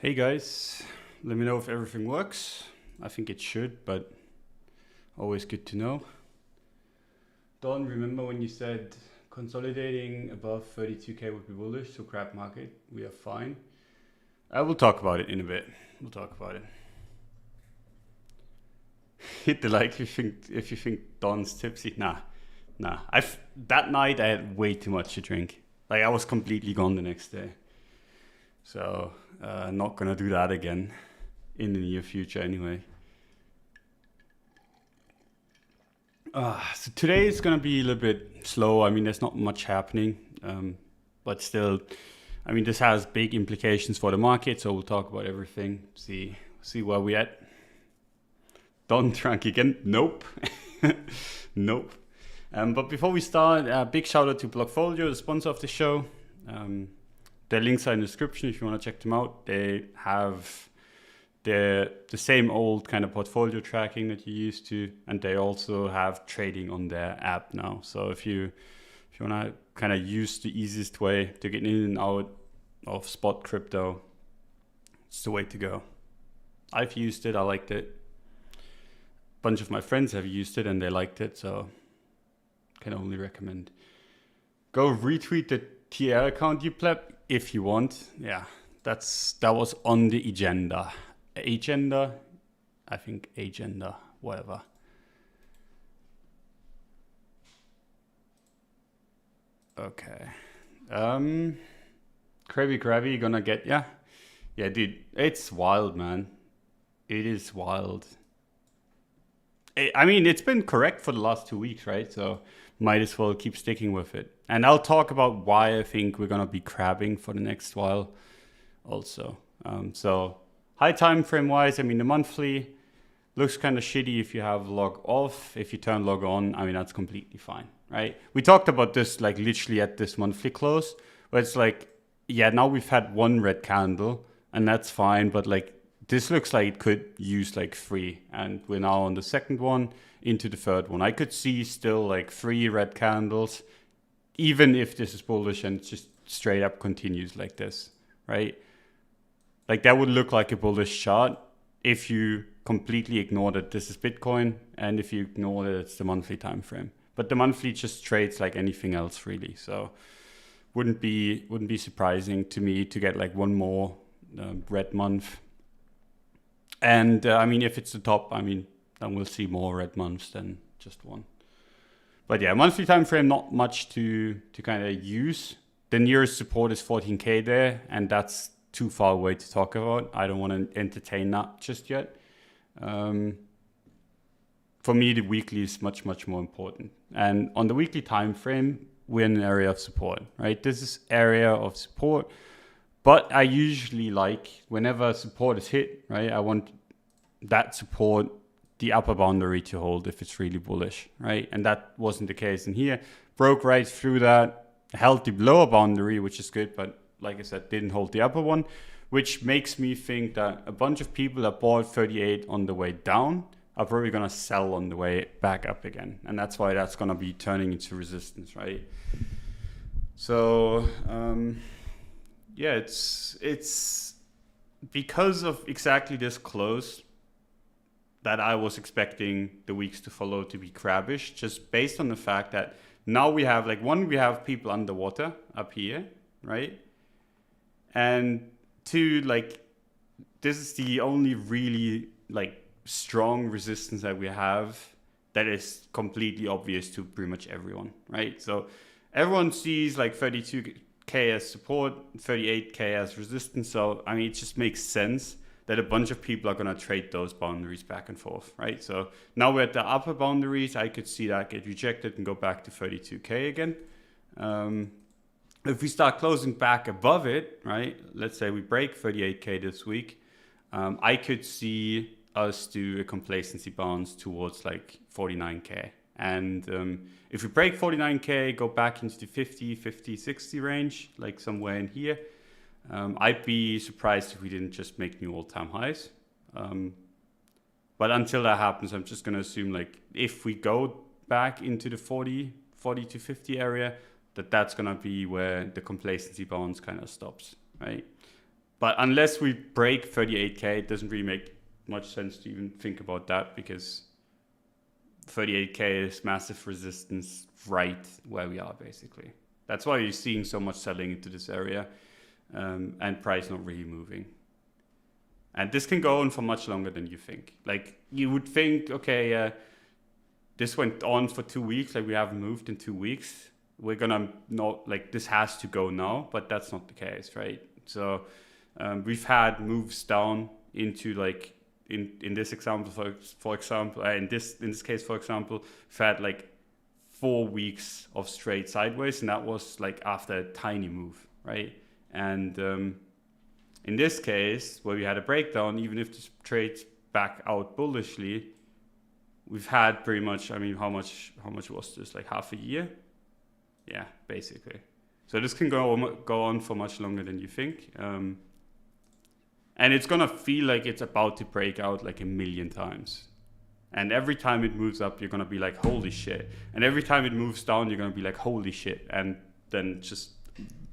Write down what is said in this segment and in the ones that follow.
Hey guys, let me know if everything works. I think it should, but always good to know. Don, remember when you said consolidating above 32k would be bullish, so crap market, we are fine. I will talk about it in a bit. We'll talk about it. Hit the like if you think Don's tipsy. Nah. That night I had way too much to drink. Like I was completely gone the next day. So not gonna do that again in the near future anyway. So today is gonna be a little bit slow. I mean, there's not much happening, but still, I mean, this has big implications for the market. So we'll talk about everything. See where we at. Don drunk again? Nope. Nope. But before we start, a big shout out to Blockfolio, the sponsor of the show. Their links are in the description if you want to check them out. They have the same old kind of portfolio tracking that you used to, and they also have trading on their app now. So if you want to kind of use the easiest way to get in and out of spot crypto, it's the way to go. I've used it, I liked it. A bunch of my friends have used it and they liked it, so can only recommend. Go retweet the TL account, you pleb, if you want. Yeah, that was on the agenda. I think agenda, whatever. Okay. Krabby gonna get, yeah, dude, it's wild, man. It is wild. I mean, it's been correct for the last 2 weeks, right? So might as well keep sticking with it. And I'll talk about why I think we're going to be crabbing for the next while also. So high time frame wise, I mean, the monthly looks kind of shitty if you have log off. If you turn log on, I mean, that's completely fine, right? We talked about this like literally at this monthly close, where it's like, yeah, now we've had one red candle and that's fine. But like, this looks like it could use like 3, and we're now on the second one into the third one. I could see still like 3 red candles, even if this is bullish and just straight up continues like this, right? Like that would look like a bullish chart if you completely ignore that this is Bitcoin, and if you ignore that it's the monthly time frame. But the monthly just trades like anything else really, so wouldn't be surprising to me to get like one more red month. And I mean, if it's the top, I mean, then we'll see more red months than just one. But yeah, monthly time frame, not much to kind of use. The nearest support is 14k there, and that's too far away to talk about. I don't want to entertain that just yet. For me, the weekly is much more important. And on the weekly time frame, we're in an area of support, right? This is area of support. But I usually like, whenever support is hit, right, I want that support, the upper boundary to hold if it's really bullish, right? And that wasn't the case in here. Broke right through that, held the lower boundary, which is good, but like I said, didn't hold the upper one, which makes me think that a bunch of people that bought 38 on the way down are probably going to sell on the way back up again. And that's why that's going to be turning into resistance, right? So, yeah, it's because of exactly this close that I was expecting the weeks to follow to be crabbish, just based on the fact that now we have like we have people underwater up here, right? And 2, like this is the only really like strong resistance that we have that is completely obvious to pretty much everyone, right? So everyone sees like 32k as support, 38k as resistance. So I mean, it just makes sense that a bunch of people are going to trade those boundaries back and forth, right? So now we're at the upper boundaries. I could see that get rejected and go back to 32k again. If we start closing back above it, right? Let's say we break 38k this week. I could see us do a complacency bounce towards like 49k. And if we break 49k, go back into the 50, 60 range, like somewhere in here, I'd be surprised if we didn't just make new all-time highs. But until that happens, I'm just going to assume like if we go back into the 40 to 50 area, that's going to be where the complacency bounce kind of stops, right? But unless we break 38K, it doesn't really make much sense to even think about that, because 38K is massive resistance right where we are, basically. That's why you're seeing so much selling into this area, and price not really moving. And this can go on for much longer than you think. Like, you would think, okay, this went on for 2 weeks, like we haven't moved in 2 weeks. We're gonna not, like, this has to go now, but that's not the case, right? So we've had moves down into, like, in this example, for example, in this case, for example, we've had like 4 weeks of straight sideways, and that was like after a tiny move, right? And in this case, where we had a breakdown, even if this trades back out bullishly, we've had pretty much, I mean, how much was this? Like half a year? Yeah, basically. So this can go on for much longer than you think. And it's gonna feel like it's about to break out like a million times. And every time it moves up, you're gonna be like, holy shit. And every time it moves down, you're gonna be like, holy shit. And then just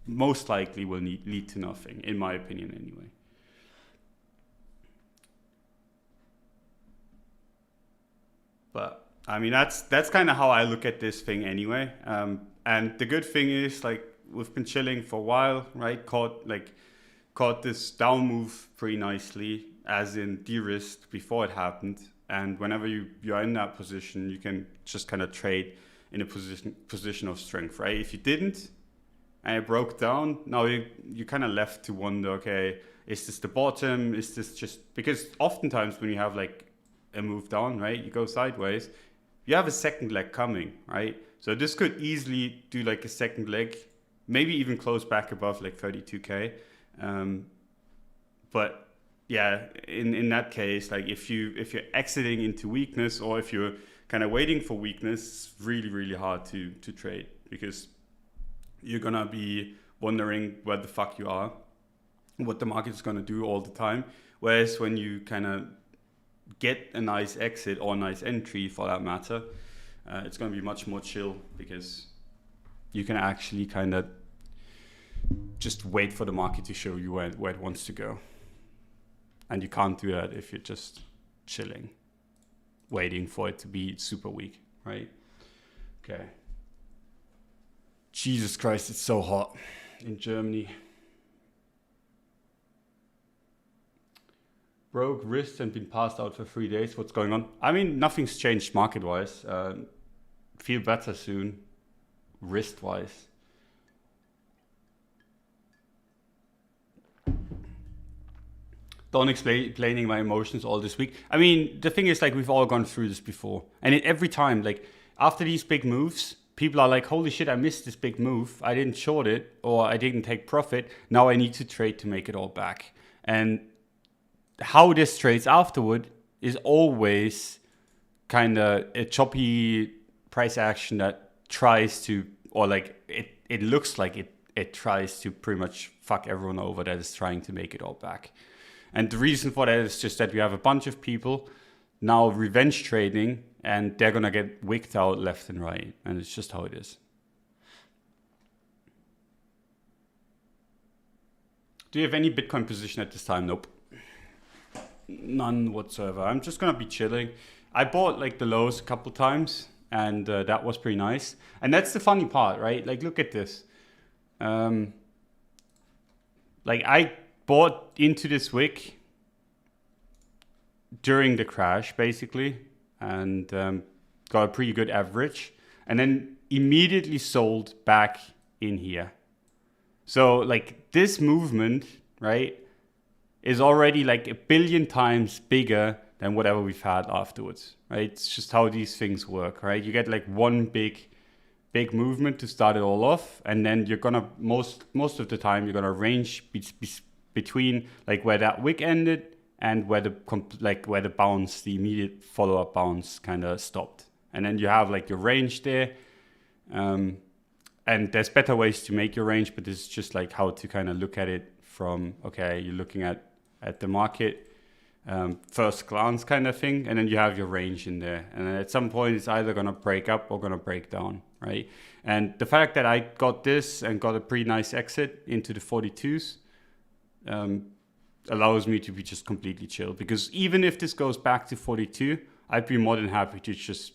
most likely will lead to nothing, in my opinion anyway. But I mean, that's kind of how I look at this thing anyway. And the good thing is, like, we've been chilling for a while, right? Caught this down move pretty nicely, as in de-risked before it happened. And whenever you're in that position, you can just kind of trade in a position of strength, right? If you didn't and it broke down, now you kind of left to wonder, okay, is this the bottom? Is this just, because oftentimes when you have like a move down, right, you go sideways, you have a second leg coming, right? So this could easily do like a second leg, maybe even close back above like 32K. But yeah, in that case, like if you're exiting into weakness, or if you're kind of waiting for weakness, it's really, really hard to trade, because you're gonna be wondering where the fuck you are, what the market is gonna do all the time. Whereas when you kind of get a nice exit or a nice entry for that matter, it's gonna be much more chill, because you can actually kind of just wait for the market to show you where it wants to go. And you can't do that if you're just chilling, waiting for it to be super weak, right? Okay. Jesus Christ, it's so hot in Germany. Broke wrist and been passed out for 3 days. What's going on? I mean, nothing's changed market-wise. Feel better soon, wrist-wise. Don't explaining my emotions all this week. I mean, the thing is, like, we've all gone through this before. And every time, like, after these big moves, people are like, holy shit, I missed this big move. I didn't short it, or I didn't take profit. Now I need to trade to make it all back. And how this trades afterward is always kind of a choppy price action that tries to, or like, it looks like it tries to pretty much fuck everyone over that is trying to make it all back. And the reason for that is just that we have a bunch of people now revenge trading, and they're going to get wicked out left and right. And it's just how it is. Do you have any Bitcoin position at this time? Nope. None whatsoever. I'm just going to be chilling. I bought like the lows a couple times, and that was pretty nice. And that's the funny part, right? Like, look at this. Like, I bought into this wick during the crash, basically, and got a pretty good average, and then immediately sold back in here. So, like, this movement, right, is already like 1 billion times bigger than whatever we've had afterwards, right? It's just how these things work, right? You get like one big movement to start it all off, and then you're gonna most of the time you're gonna range between like where that wick ended and where the bounce, the immediate follow-up bounce kind of stopped. And then you have like your range there. And there's better ways to make your range, but this is just like how to kind of look at it from, okay, you're looking at the market, first glance kind of thing, and then you have your range in there. And then at some point it's either going to break up or going to break down, right? And the fact that I got this and got a pretty nice exit into the 42s, allows me to be just completely chill. Because even if this goes back to 42, I'd be more than happy to just,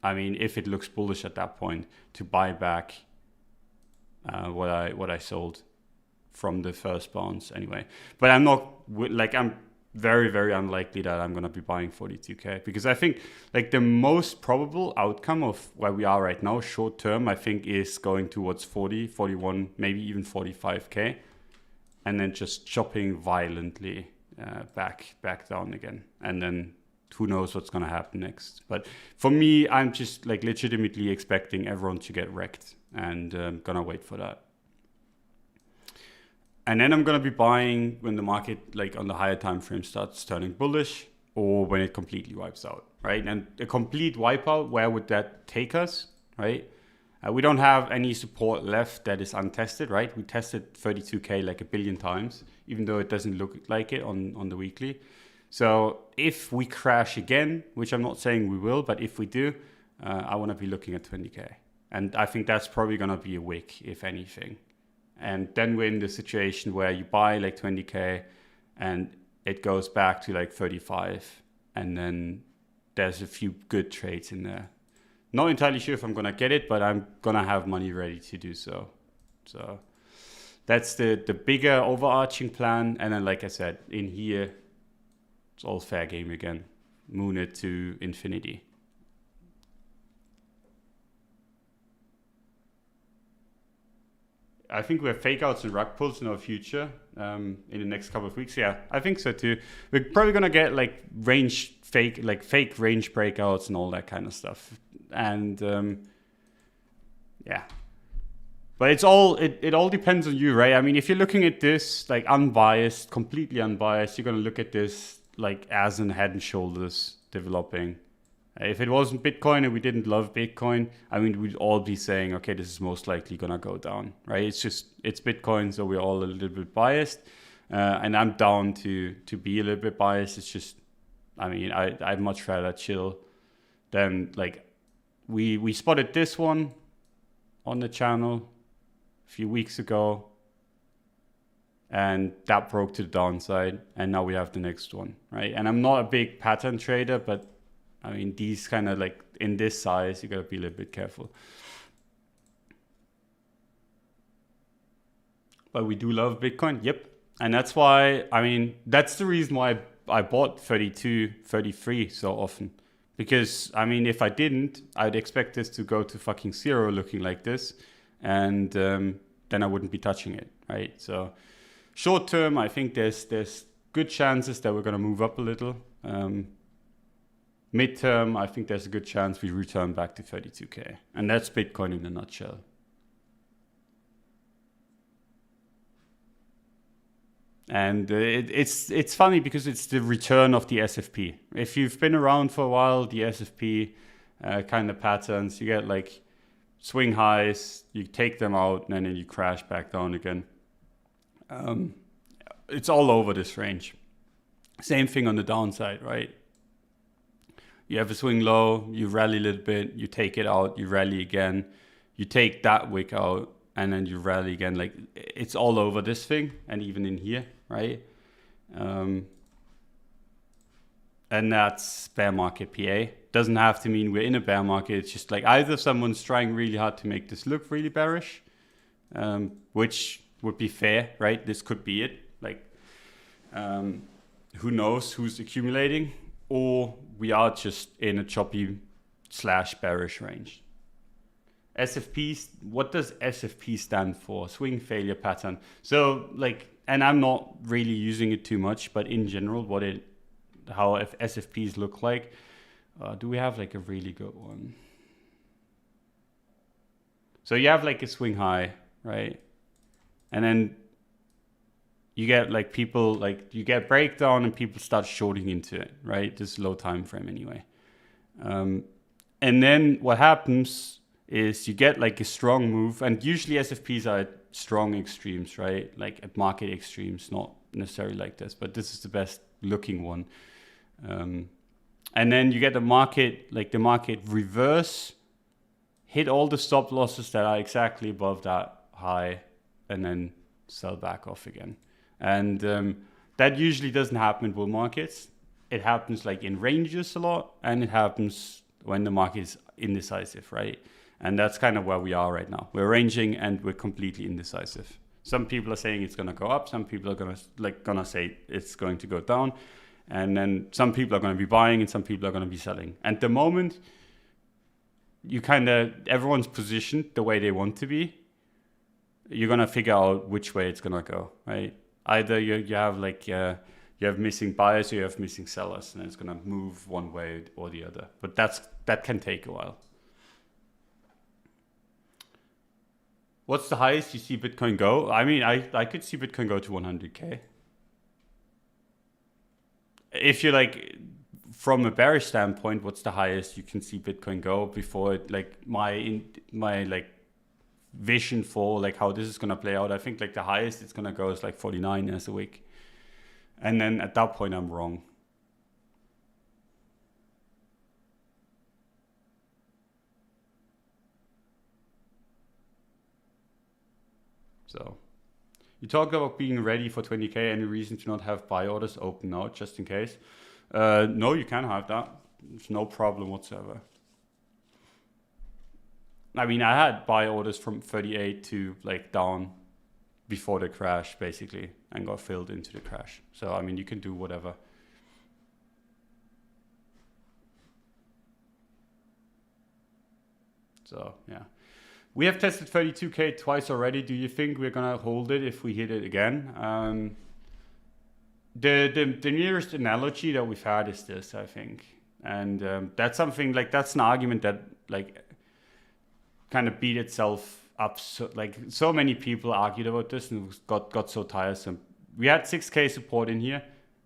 I mean, if it looks bullish at that point, to buy back what I sold from the first bounce anyway. But I'm not, like, I'm very, very unlikely that I'm going to be buying 42K, because I think like the most probable outcome of where we are right now, short term, I think is going towards 40, 41, maybe even 45K, and then just chopping violently back down again. And then who knows what's going to happen next. But for me, I'm just like legitimately expecting everyone to get wrecked, and going to wait for that. And then I'm going to be buying when the market, like on the higher time frame, starts turning bullish, or when it completely wipes out, right? And a complete wipeout, where would that take us, right? We don't have any support left that is untested, right? We tested 32K like a billion times, even though it doesn't look like it on the weekly. So if we crash again, which I'm not saying we will, but if we do, I want to be looking at 20K. And I think that's probably going to be a wick, if anything. And then we're in the situation where you buy like 20K and it goes back to like 35. And then there's a few good trades in there. Not entirely sure if I'm going to get it, but I'm going to have money ready to do so. So that's the bigger overarching plan. And then, like I said, in here, it's all fair game again. Moon it to infinity. I think we have fake outs and rug pulls in our future in the next couple of weeks. Yeah, I think so too. We're probably going to get like fake range breakouts and all that kind of stuff. And yeah, but it all depends on you, right? I mean, if you're looking at this like unbiased, completely unbiased, you're going to look at this like as in head and shoulders developing. If it wasn't Bitcoin and we didn't love Bitcoin, I mean, we'd all be saying, okay, this is most likely going to go down, right? It's Bitcoin, so we're all a little bit biased. And I'm down to be a little bit biased. It's just, I mean, I'd much rather chill than like, we spotted this one on the channel a few weeks ago, and that broke to the downside, and now we have the next one, right? And I'm not a big pattern trader, but I mean, these kind of like in this size, you got to be a little bit careful. But we do love Bitcoin. Yep. And that's why, I mean, that's the reason why I bought 32, 33 so often. Because, I mean, if I didn't, I'd expect this to go to fucking zero looking like this. And then I wouldn't be touching it, right? So short term, I think there's good chances that we're going to move up a little. Midterm, I think there's a good chance we return back to 32K. And that's Bitcoin in a nutshell. And it's funny because it's the return of the SFP. If you've been around for a while, the SFP kind of patterns, you get like swing highs, you take them out, and then you crash back down again. It's all over this range. Same thing on the downside, right? You have a swing low, you rally a little bit, you take it out, you rally again, you take that wick out, and then you rally again. Like, it's all over this thing, and even in here, right? And that's bear market PA. Doesn't have to mean we're in a bear market. It's just like either someone's trying really hard to make this look really bearish, which would be fair, right? This could be it. Like, who knows who's accumulating, or we are just in a choppy / bearish range. SFP, what does SFP stand for? Swing failure pattern. So like, and I'm not really using it too much, but in general, how SFPs look like. Do we have like a really good one? So you have like a swing high, right? And then you get like people, like you get breakdown and people start shorting into it, right? This is low time frame anyway. And then what happens is you get like a strong move, and usually SFPs are at strong extremes, right? Like at market extremes, not necessarily like this, but this is the best looking one. And then you get the market reverse, hit all the stop losses that are exactly above that high, and then sell back off again. And That usually doesn't happen in bull markets. It happens like in ranges a lot, and it happens when the market is indecisive, right? And that's kind of where we are right now. We're ranging and we're completely indecisive. Some people are saying it's going to go up. Some people are gonna say it's going to go down. And then some people are going to be buying and some people are going to be selling. And the moment everyone's positioned the way they want to be, you're going to figure out which way it's going to go, right? Either you have missing buyers or you have missing sellers, and it's going to move one way or the other. But that can take a while. What's the highest you see Bitcoin go? I mean, I could see Bitcoin go to 100K. If you like, from a bearish standpoint, what's the highest you can see Bitcoin go before it, like my like vision for like how this is going to play out? I think like the highest it's going to go is like 49 as a week. And then at that point, I'm wrong. So you talked about being ready for 20K. Any reason to not have buy orders open now, just in case? No, you can have that. There's no problem whatsoever. I mean, I had buy orders from 38 to like down before the crash, basically, and got filled into the crash. So, I mean, you can do whatever. So, yeah. We have tested 32K twice already. Do you think we're going to hold it if we hit it again? The nearest analogy that we've had is this, I think. And that's something like, that's an argument that like kind of beat itself up. So, like so many people argued about this and got so tiresome. We had 6K support in here.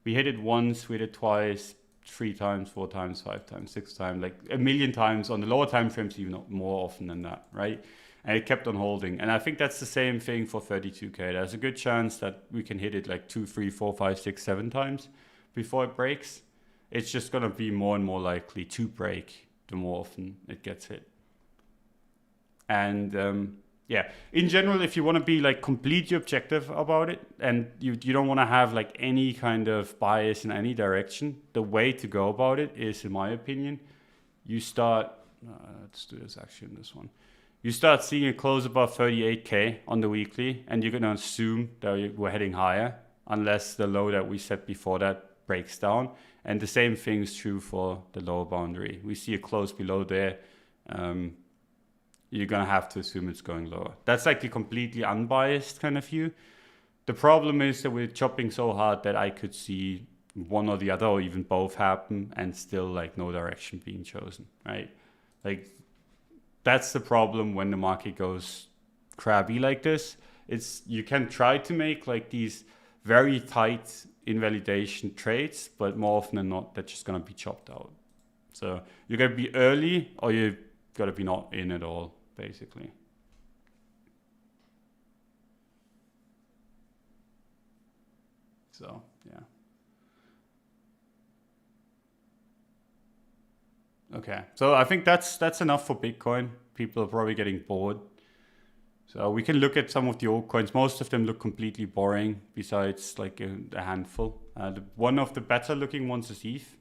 We hit it once, we hit it twice, 3 times, 4 times, 5 times, 6 times, like a million times on the lower time frames, even more often than that, right? And it kept on holding. And I think that's the same thing for 32K. There's a good chance that we can hit it like 2, 3, 4, 5, 6, 7 times before it breaks. It's just going to be more and more likely to break the more often it gets hit. And yeah, in general, if you want to be like completely objective about it and you don't want to have like any kind of bias in any direction, the way to go about it is, in my opinion, you start, let's do this actually in this one. You start seeing it close above 38K on the weekly, and you're going to assume that we're heading higher unless the low that we set before that breaks down. And the same thing is true for the lower boundary. We see a close below there. You're going to have to assume it's going lower. That's like the completely unbiased kind of view. The problem is that we're chopping so hard that I could see one or the other or even both happen and still like no direction being chosen, right? Like that's the problem when the market goes crabby like this. It's you can try to make like these very tight invalidation trades, but more often than not, they're just going to be chopped out. So you got to be early or you got to be not in at all, basically. So, yeah. Okay, so I think that's enough for Bitcoin. People are probably getting bored. So we can look at some of the altcoins. Most of them look completely boring, besides like a handful. One of the better looking ones is ETH.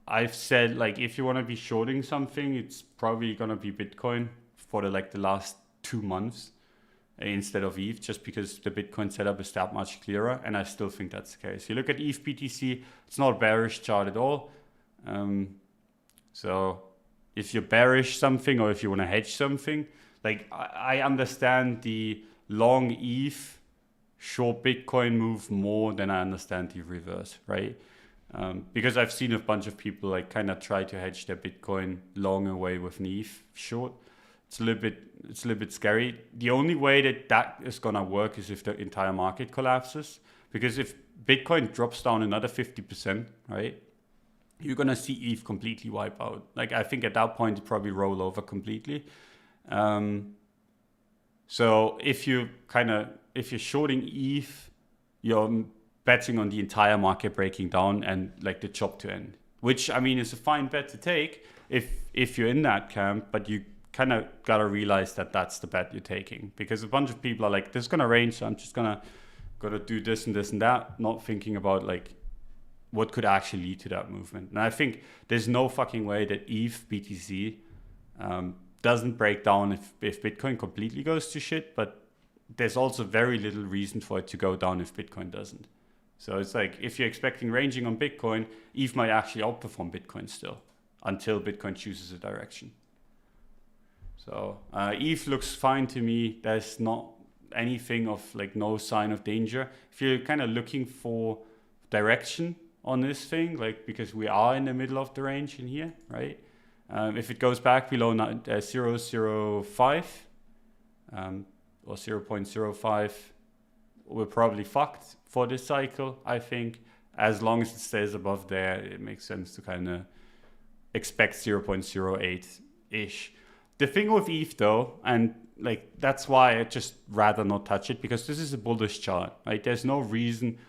I've said like if you want to be shorting something, it's probably gonna be Bitcoin for the last 2 months instead of ETH, just because the Bitcoin setup is that much clearer, and I still think that's the case. You look at ETH BTC, it's not a bearish chart at all. So if you're bearish something or if you want to hedge something, like I understand the long ETH short Bitcoin move more than I understand the reverse, right? Because I've seen a bunch of people like kind of try to hedge their Bitcoin long away with an ETH short. It's a little bit scary. The only way that is gonna work is if the entire market collapses. Because if Bitcoin drops down another 50%, right, you're gonna see ETH completely wipe out. Like I think at that point it probably roll over completely. So if you're shorting ETH, you're betting on the entire market breaking down and like the chop to end, which I mean is a fine bet to take if you're in that camp, but you kind of got to realize that that's the bet you're taking, because a bunch of people are like, this is going to range, so I'm just going to gonna do this and this and that, not thinking about like what could actually lead to that movement. And I think there's no fucking way that ETH BTC doesn't break down if Bitcoin completely goes to shit, but there's also very little reason for it to go down if Bitcoin doesn't. So it's like, if you're expecting ranging on Bitcoin, ETH might actually outperform Bitcoin still until Bitcoin chooses a direction. So ETH looks fine to me. There's not anything of like no sign of danger. If you're kind of looking for direction on this thing, like, because we are in the middle of the range in here, right? If it goes back below 0.05 or 0.05, we're probably fucked for this cycle, I think. As long as it stays above there, it makes sense to kind of expect 0.08-ish. The thing with ETH though, and like that's why I just rather not touch it, because this is a bullish chart, right? There's no reason,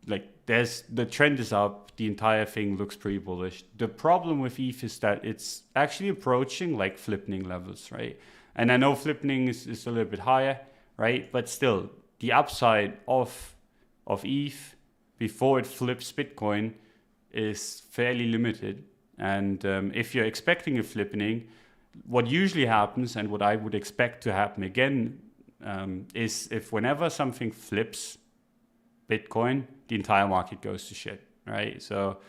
like the trend is up, the entire thing looks pretty bullish. The problem with ETH is that it's actually approaching like flippening levels, right? And I know flippening is a little bit higher, right? But still, the upside of ETH before it flips Bitcoin is fairly limited. And if you're expecting a flippening, what usually happens, and what I would expect to happen again, is if whenever something flips Bitcoin, the entire market goes to shit, right? So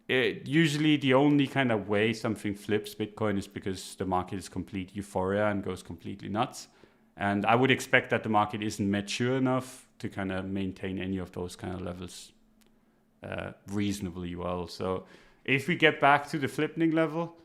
usually the only kind of way something flips Bitcoin is because the market is complete euphoria and goes completely nuts. And I would expect that the market isn't mature enough to kind of maintain any of those kind of levels reasonably well. So if we get back to the flippening level,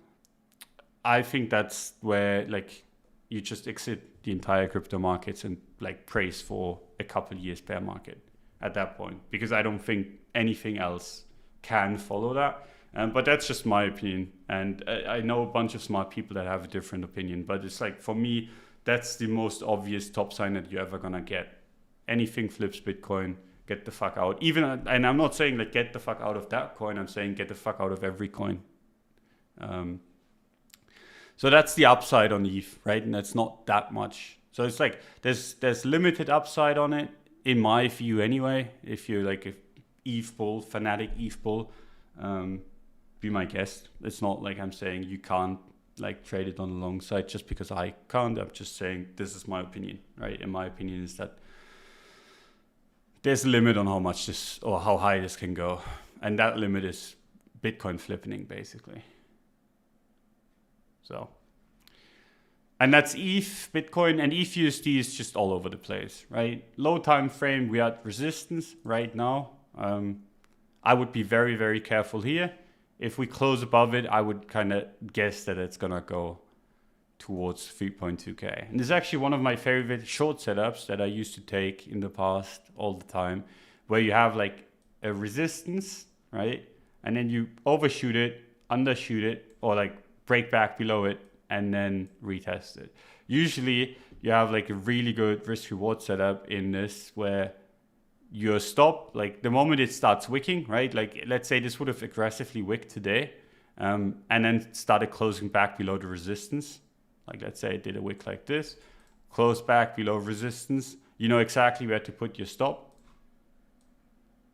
I think that's where like you just exit the entire crypto markets and like praise for a couple years bear market at that point, because I don't think anything else can follow that. But that's just my opinion. And I know a bunch of smart people that have a different opinion, but it's like, for me, that's the most obvious top sign that you're ever gonna get. Anything flips Bitcoin, get the fuck out. Even, and I'm not saying like get the fuck out of that coin, I'm saying get the fuck out of every coin. So that's the upside on ETH, right? And that's not that much. So it's like there's limited upside on it, in my view anyway. If you're like a ETH bull, fanatic ETH bull, be my guest. It's not like I'm saying you can't like trade it on the long side just because I can't. I'm just saying this is my opinion, right? And my opinion is that there's a limit on how much this or how high this can go. And that limit is Bitcoin flippening, basically. So, and that's ETH, Bitcoin, and ETHUSD is just all over the place, right? Low time frame, we are at resistance right now. I would be very, very careful here. If we close above it, I would kind of guess that it's gonna go towards 3.2K. And this is actually one of my favorite short setups that I used to take in the past all the time, where you have like a resistance, right? And then you overshoot it, undershoot it, or like break back below it and then retest it. Usually you have like a really good risk reward setup in this, where your stop, like the moment it starts wicking, right? Like let's say this would have aggressively wicked today, and then started closing back below the resistance. Like let's say it did a wick like this, close back below resistance. You know exactly where to put your stop,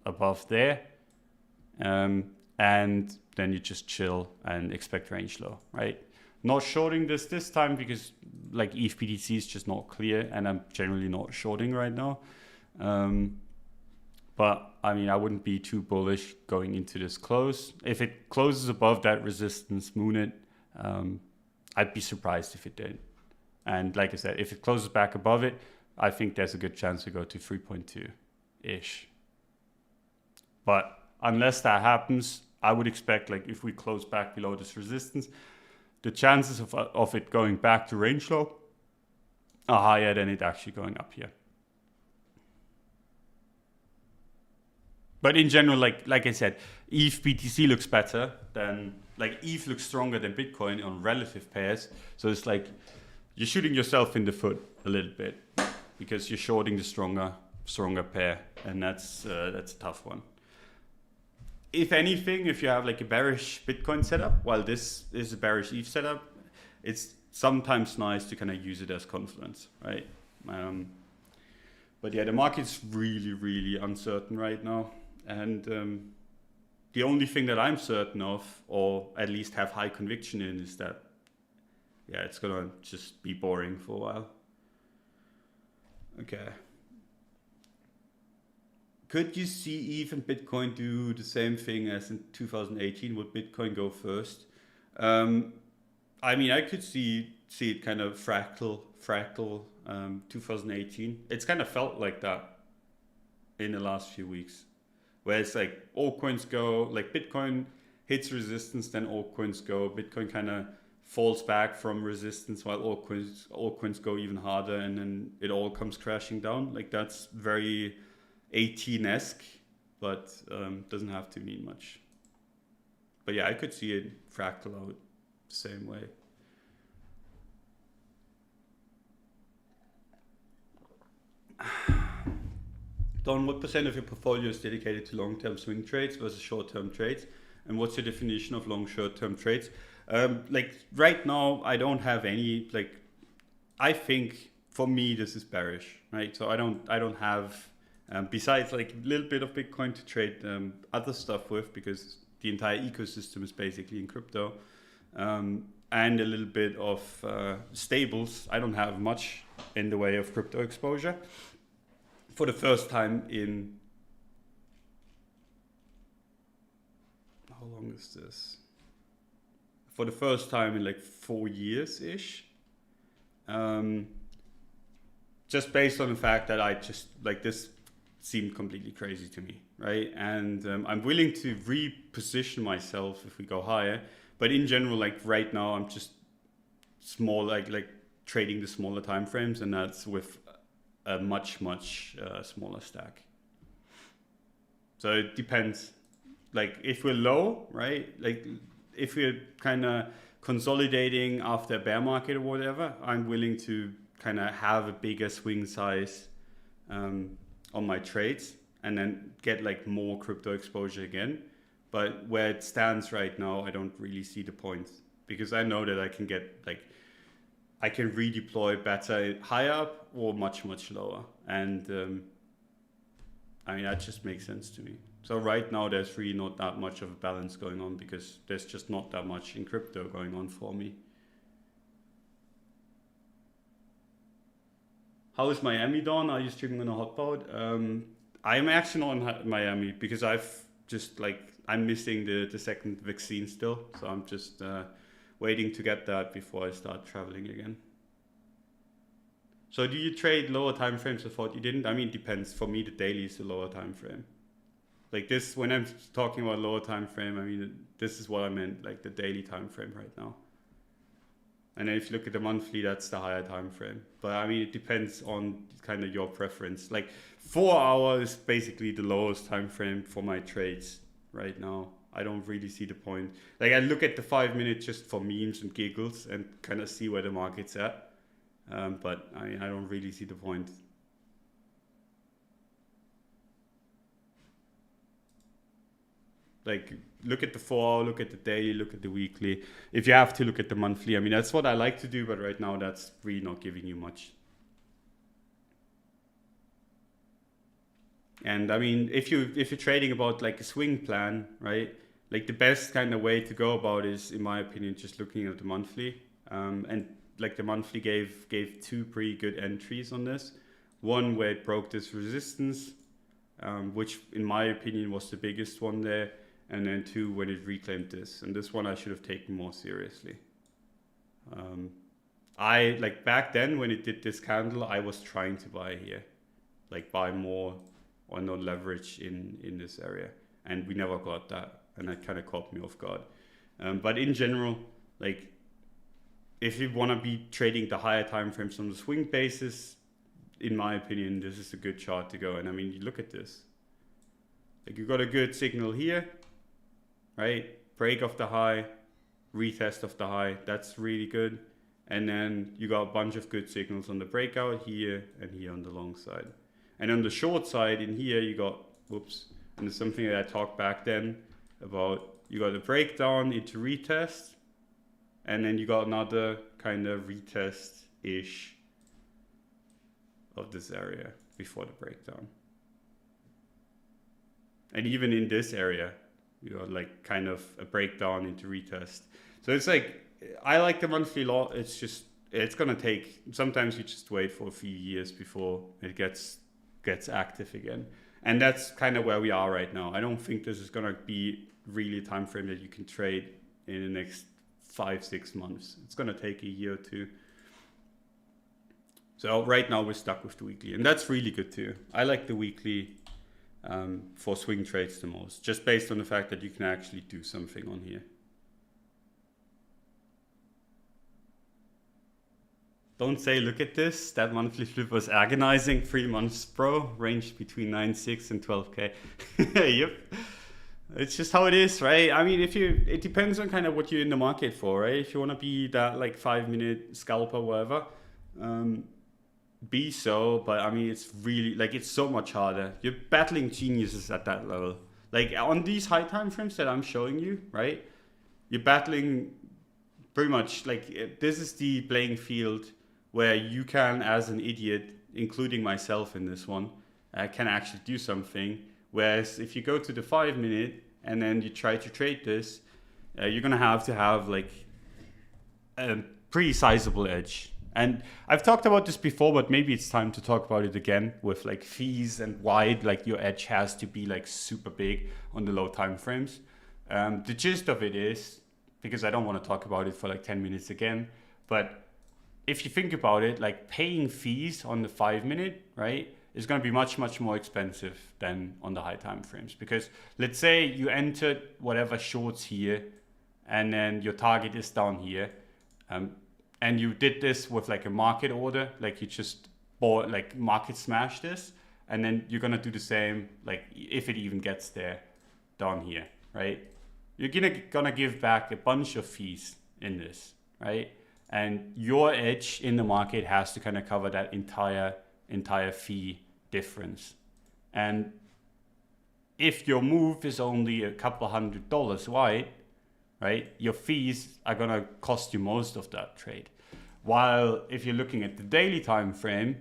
above there. And then you just chill and expect range low, right? Not shorting this time because like ETH BTC is just not clear, and I'm generally not shorting right now. But I mean, I wouldn't be too bullish going into this close. If it closes above that resistance, moon it, I'd be surprised if it did. And like I said, if it closes back above it, I think there's a good chance to go to 3.2-ish. But unless that happens, I would expect, like, if we close back below this resistance, the chances of it going back to range low are higher than it actually going up here. But in general, like I said, ETH BTC looks better than, like, ETH looks stronger than Bitcoin on relative pairs. So it's like you're shooting yourself in the foot a little bit because you're shorting the stronger pair, and that's a tough one. If anything, if you have like a bearish Bitcoin setup, while this is a bearish ETH setup, it's sometimes nice to kind of use it as confluence, right? But yeah, the market's really, really uncertain right now. And the only thing that I'm certain of, or at least have high conviction in, is that, yeah, it's gonna just be boring for a while. Okay. Could you see even Bitcoin do the same thing as in 2018? Would Bitcoin go first? I mean, I could see it kind of fractal 2018. It's kind of felt like that in the last few weeks, where it's like altcoins go, like Bitcoin hits resistance, then altcoins go. Bitcoin kind of falls back from resistance while altcoins go even harder, and then it all comes crashing down. Like that's very 18-esque, but doesn't have to mean much. But yeah, I could see it fractal out the same way. Don, what percent of your portfolio is dedicated to long-term swing trades versus short-term trades? And what's your definition of long short-term trades? Like right now, I don't have any, like, I think for me, this is bearish, right? So I don't have, besides like a little bit of Bitcoin to trade other stuff with, because the entire ecosystem is basically in crypto, and a little bit of stables. I don't have much in the way of crypto exposure. For the first time in, how long is this? For the first time in like 4 years-ish. Just based on the fact that I just, like, this seemed completely crazy to me, right? And I'm willing to reposition myself if we go higher. But in general, like right now, I'm just small, like trading the smaller time frames, and that's with a much smaller stack. So it depends. Like if we're low, right? Like if we're kind of consolidating after a bear market or whatever, I'm willing to kind of have a bigger swing size on my trades, and then get like more crypto exposure again. But where it stands right now, I don't really see the point, because I know that I can get like, I can redeploy better higher up or much lower. And I mean, that just makes sense to me. So right now there's really not that much of a balance going on, because there's just not that much in crypto going on for me. How is Miami done? Are you streaming on a hotpot? I'm actually not in Miami, because I've just like, I'm missing the second vaccine still. So I'm just waiting to get that before I start traveling again. So do you trade lower time frames? I thought you didn't. I mean, it depends. For me, the daily is the lower time frame. Like this, when I'm talking about lower time frame, I mean, this is what I meant, like the daily time frame right now. And then if you look at the monthly, that's the higher time frame. But I mean, it depends on kind of your preference. Like 4 hours is basically the lowest time frame for my trades right now. I don't really see the point. Like I look at the 5 minutes just for memes and giggles and kind of see where the market's at. But I mean, I don't really see the point. Like look at the 4 hour, look at the daily, look at the weekly. If you have to look at the monthly, I mean, that's what I like to do, but right now that's really not giving you much. And I mean, if you're trading about like a swing plan, right? Like the best kind of way to go about is, in my opinion, just looking at the monthly. And like the monthly gave 2 pretty good entries on this. One where it broke this resistance, which in my opinion was the biggest one there. And then 2 when it reclaimed this. And this one I should have taken more seriously. I like back then when it did this candle, I was trying to buy here, like buy more or no leverage in this area. And we never got that. And that kind of caught me off guard. But in general, like if you want to be trading the higher time frames on the swing basis, in my opinion, this is a good chart to go. And I mean, you look at this. Like you got a good signal here, right? Break of the high, retest of the high. That's really good. And then you got a bunch of good signals on the breakout here and here on the long side. And on the short side in here, you got, whoops, and it's something that I talked back then about, you got a breakdown into retest, and then you got another kind of retest-ish of this area. before the breakdown. And even in this area, you know, like kind of a breakdown into retest. So it's like, I like the monthly law. It's just, it's going to take, sometimes you just wait for a few years before it gets active again. And that's kind of where we are right now. I don't think this is going to be really a time frame that you can trade in the next 5-6 months. It's going to take a year or two. So right now we're stuck with the weekly, and that's really good too. I like the weekly for swing trades the most, just based on the fact that you can actually do something on here. Don't say, look at this, that monthly flip was agonizing. 3 months, bro, ranged between 9.6 and 12K. Yep. It's just how it is, right? I mean, it depends on kind of what you're in the market for, right? If you want to be that like 5-minute scalper, whatever, be so. But I mean, it's really like, it's so much harder. You're battling geniuses at that level. Like on these high time frames that I'm showing you, right? You're battling pretty much like, this is the playing field where you can, as an idiot, including myself in this one, can actually do something. Whereas if you go to the 5-minute and then you try to trade this, you're gonna have to have like a pretty sizable edge. And I've talked about this before, but maybe it's time to talk about it again with like fees and why like your edge has to be like super big on the low time frames. The gist of it is, because I don't want to talk about it for like 10 minutes again, but if you think about it, like paying fees on the 5-minute, right, is going to be much, much more expensive than on the high time frames. Because let's say you entered whatever shorts here, and then your target is down here, and you did this with like a market order, like you just bought, like market smash this, and then you're going to do the same, like if it even gets there down here, right? You're gonna give back a bunch of fees in this, right? And your edge in the market has to kind of cover that entire fee difference. And if your move is only a couple $100 wide, right, your fees are gonna cost you most of that trade. While if you're looking at the daily time frame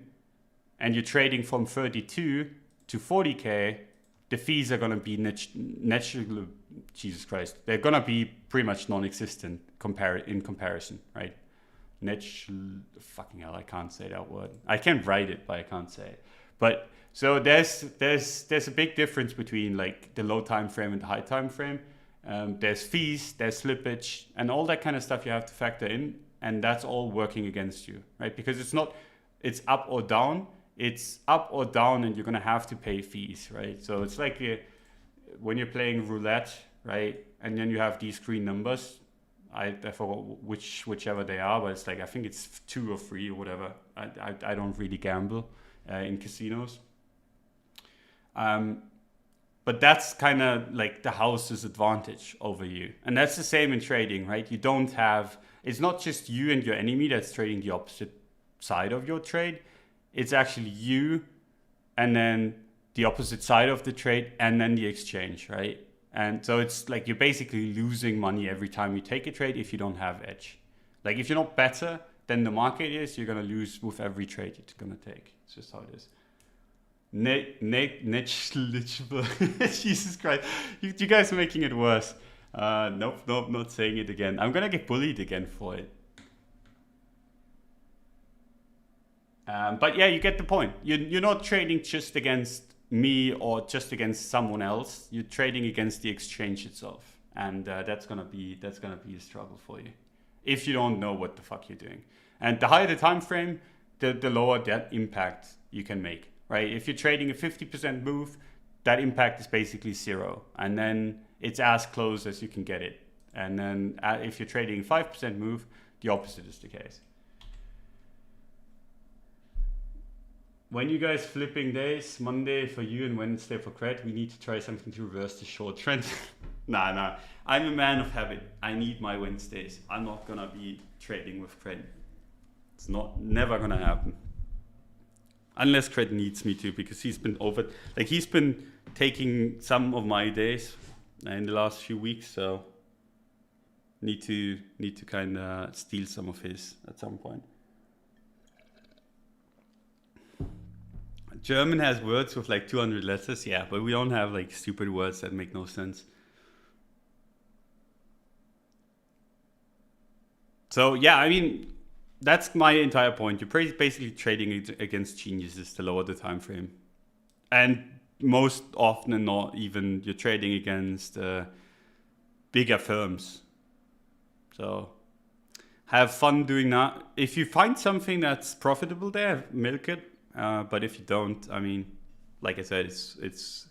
and you're trading from 32 to 40K, the fees are gonna be naturally, Jesus Christ, they're gonna be pretty much non-existent in comparison, right? Fucking hell, I can't say that word. I can write it, but I can't say it. But so there's a big difference between like the low time frame and the high time frame. There's fees, there's slippage, and all that kind of stuff you have to factor in, and that's all working against you, right? Because it's up or down. It's up or down, and you're gonna have to pay fees, right? So it's like when you're playing roulette, right? And then you have these green numbers. I forgot whichever they are, but it's like, I think it's 2 or 3 or whatever. I don't really gamble in casinos. But that's kind of like the house's advantage over you. And that's the same in trading, right? You don't have, it's not just you and your enemy that's trading the opposite side of your trade. It's actually you and then the opposite side of the trade and then the exchange, right? And so it's like you're basically losing money every time you take a trade if you don't have edge. Like if you're not better than the market is, you're going to lose with every trade you're going to take. It's just how it is. Jesus Christ. You guys are making it worse. Nope, not saying it again. I'm going to get bullied again for it. But yeah, you get the point. You're not trading just against me or just against someone else. You're trading against the exchange itself, and that's gonna be a struggle for you if you don't know what the fuck you're doing. And the higher the time frame, the lower that impact you can make, right? If you're trading a 50% move, that impact is basically 0, and then it's as close as you can get it. And then if you're trading 5% move, the opposite is the case. When you guys flipping days, Monday for you and Wednesday for cred, we need to try something to reverse the short trend. Nah. I'm a man of habit. I need my Wednesdays. I'm not gonna be trading with cred. It's never gonna happen. Unless cred needs me to, because he's been taking some of my days in the last few weeks, so need to kind of steal some of his at some point. German has words with like 200 letters, yeah, but we don't have like stupid words that make no sense. So yeah, I mean, that's my entire point. You're basically trading against geniuses to lower the time frame, and most often than not, even you're trading against bigger firms. So have fun doing that. If you find something that's profitable there, milk it. But if you don't, I mean, like I said, it's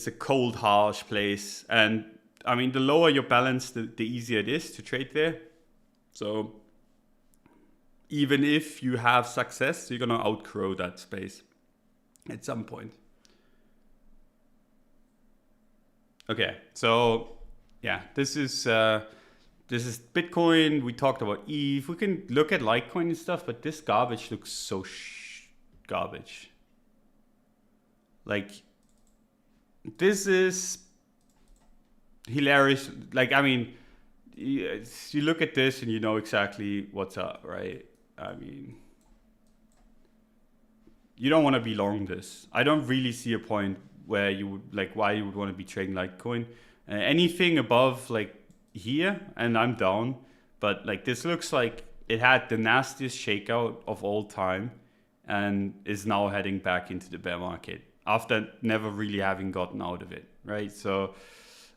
a cold, harsh place, and I mean, the lower your balance, the easier it is to trade there. So even if you have success, you're gonna outgrow that space at some point. Okay, so yeah, this is Bitcoin. We talked about ETH. We can look at Litecoin and stuff, but this garbage looks so garbage. Like, this is hilarious. Like, I mean, you look at this and you know exactly what's up, right? I mean, you don't want to be long this. I don't really see a point where you would, like, why you would want to be trading Litecoin. Anything above, like, here, and I'm down. But, like, this looks like it had the nastiest shakeout of all time and is now heading back into the bear market after never really having gotten out of it, right? So,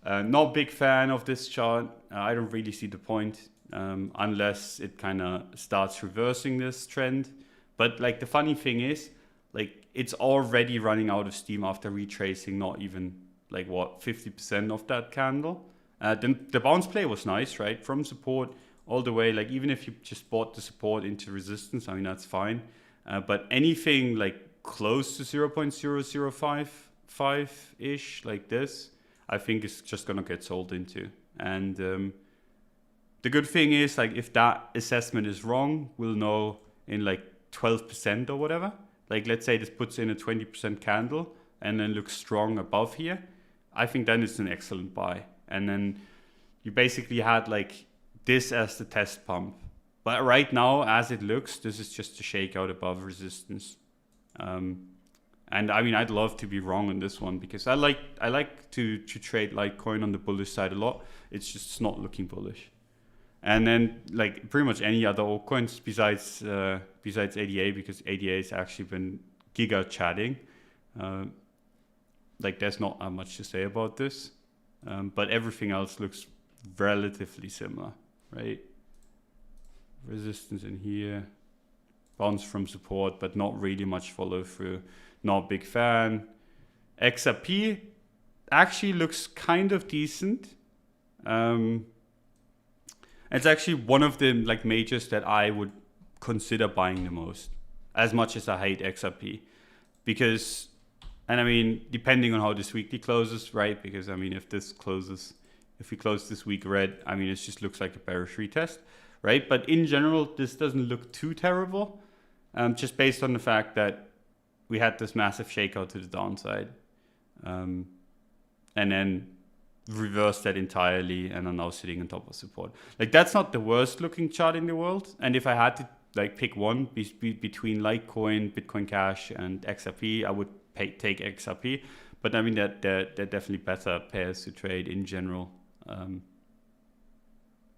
not big fan of this chart. I don't really see the point unless it kind of starts reversing this trend. But like the funny thing is, like it's already running out of steam after retracing not even like what 50% of that candle. Then the bounce play was nice, right? From support all the way. Like even if you just bought the support into resistance, I mean that's fine. But anything like close to 0.0055 ish like this, I think is just gonna get sold into. And the good thing is, like, if that assessment is wrong, we'll know in like 12% or whatever. Like, let's say this puts in a 20% candle and then looks strong above here. I think then it's an excellent buy. And then you basically had like this as the test pump. But right now, as it looks, this is just a shakeout above resistance. And I mean, I'd love to be wrong on this one because I like to trade Litecoin on the bullish side a lot. It's just not looking bullish. And then like pretty much any other altcoins besides ADA, because ADA has actually been giga chatting. Like there's not much to say about this, but everything else looks relatively similar, right? Resistance in here, bounce from support, but not really much follow through. Not big fan. XRP actually looks kind of decent. It's actually one of the like majors that I would consider buying the most, as much as I hate XRP, because, and I mean, depending on how this weekly closes, right? Because I mean, if we close this week red, I mean, it just looks like a bearish retest, right? But in general, this doesn't look too terrible, just based on the fact that we had this massive shakeout to the downside, and then reversed that entirely and are now sitting on top of support. Like that's not the worst looking chart in the world. And if I had to like pick one between Litecoin, Bitcoin Cash, and XRP, I would take XRP. But I mean they're definitely better pairs to trade in general.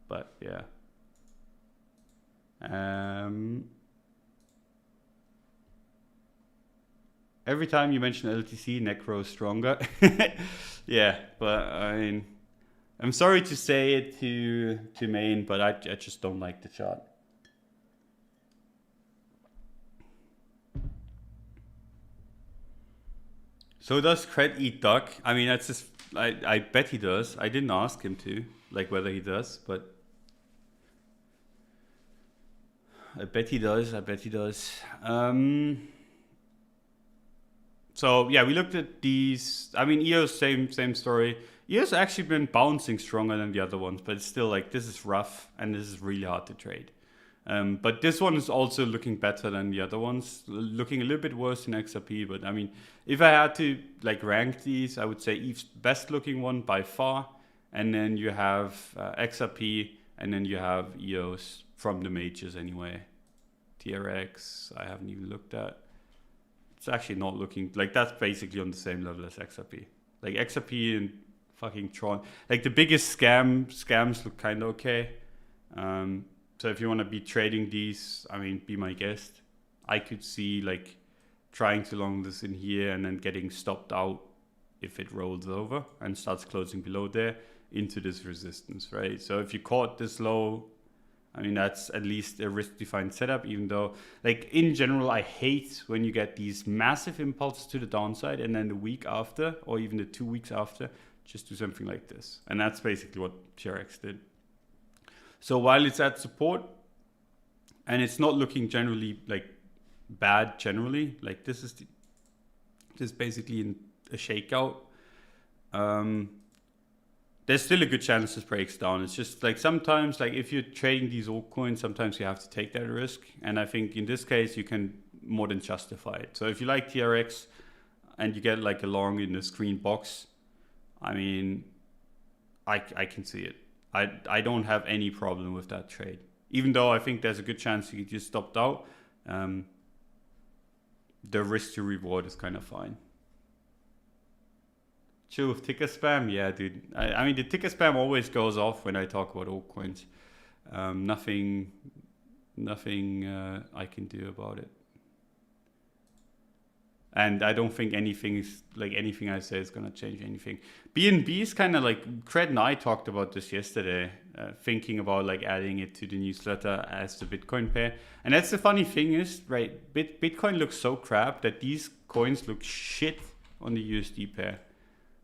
But yeah. Every time you mention LTC, neck grows stronger. Yeah, but I mean, I'm sorry to say it to Maine, but I just don't like the chart. So does Cred eat duck? I mean, that's just, I bet he does. I didn't ask him to, like whether he does, but I bet he does. So yeah, we looked at these. I mean, EOS, same story. EOS actually been bouncing stronger than the other ones, but it's still like this is rough and this is really hard to trade. But this one is also looking better than the other ones, looking a little bit worse in XRP. But I mean, if I had to like rank these, I would say ETH's best looking one by far, and then you have XRP, and then you have EOS from the majors anyway. TRX, I haven't even looked at. it's actually not looking like that's basically on the same level as XRP. Like XRP and fucking Tron, like the biggest scams look kind of okay. So if you want to be trading these, I mean, be my guest. I could see like trying to long this in here and then getting stopped out if it rolls over and starts closing below there into this resistance, right? So if you caught this low, I mean, that's at least a risk-defined setup, even though, like, in general, I hate when you get these massive impulses to the downside and then the week after, or even the 2 weeks after, just do something like this. And that's basically what TRX did. So while it's at support, and it's not looking generally, like, bad generally, like, this is basically in a shakeout. There's still a good chance this breaks down. It's just like sometimes, like if you're trading these altcoins, sometimes you have to take that risk. And I think in this case, you can more than justify it. So if you like TRX and you get like a long in this green box, I mean, I can see it. I don't have any problem with that trade. Even though I think there's a good chance you just stopped out, the risk to reward is kind of fine. Chill with ticker spam? Yeah, dude. I mean, the ticker spam always goes off when I talk about altcoins. Nothing I can do about it. And I don't think anything I say is going to change anything. BNB is kind of like, Cred and I talked about this yesterday, thinking about like adding it to the newsletter as the Bitcoin pair. And that's the funny thing is, right, Bitcoin looks so crap that these coins look shit on the USD pair.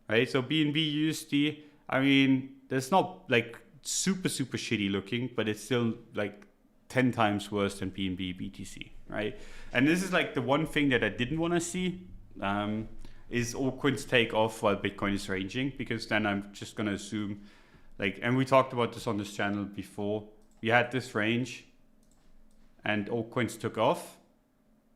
Right, so BNB USD, I mean, there's not like super shitty looking, but it's still like 10 times worse than BNB BTC, right? And this is like the one thing that I didn't want to see, is altcoins take off while Bitcoin is ranging, because then I'm just going to assume, like, and we talked about this on this channel before, we had this range and altcoins took off.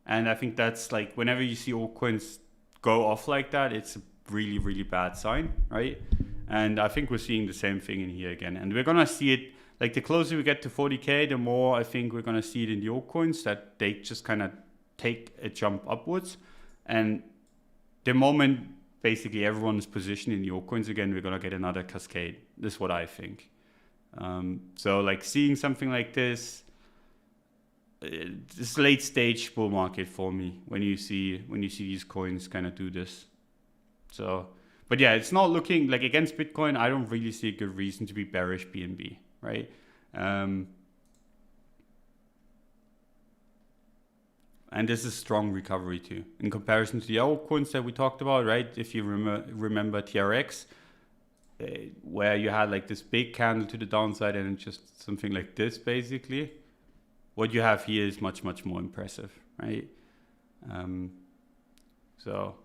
And I think that's like, whenever you see altcoins go off like that, it's a really bad sign, right? And I think we're seeing the same thing in here again, and we're gonna see it like the closer we get to 40k, the more I think we're gonna see it in the altcoins that they just kind of take a jump upwards. And the moment basically everyone's positioned in the altcoins again, we're gonna get another cascade. This is what I think. So like seeing something like this, it's late stage bull market for me when you see these coins kind of do this. So, but yeah, it's not looking like against Bitcoin. I don't really see a good reason to be bearish BNB, right? And this is strong recovery too, in comparison to the altcoins that we talked about, right? If you remember TRX, where you had like this big candle to the downside and just something like this, basically. What you have here is much more impressive, right? So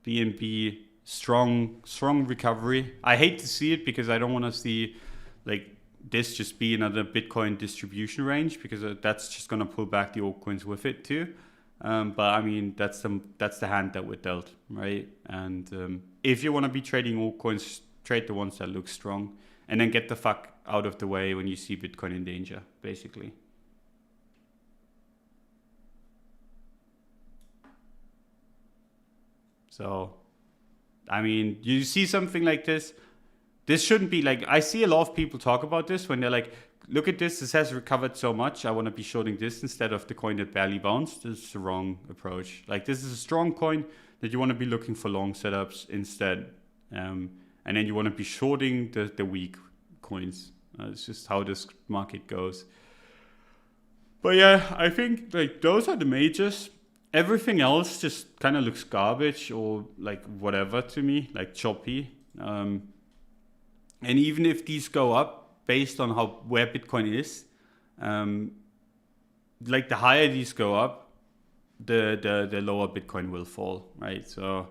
BNB, strong recovery. I hate to see it because I don't want to see like this just be another Bitcoin distribution range, because that's just going to pull back the altcoins with it too. But I mean, that's the hand that we're dealt, right? And if you want to be trading altcoins, trade the ones that look strong, and then get the fuck out of the way when you see Bitcoin in danger, basically. So, I mean, you see something like this, this shouldn't be like, I see a lot of people talk about this when they're like, look at this, this has recovered so much, I want to be shorting this instead of the coin that barely bounced. This is the wrong approach. Like, this is a strong coin that you want to be looking for long setups instead. And then you want to be shorting the weak coins. It's just how this market goes. But yeah, I think like those are the majors. Everything else just kind of looks garbage or like whatever to me, like choppy. And even if these go up based on where Bitcoin is, like the higher these go up, the lower Bitcoin will fall, right? So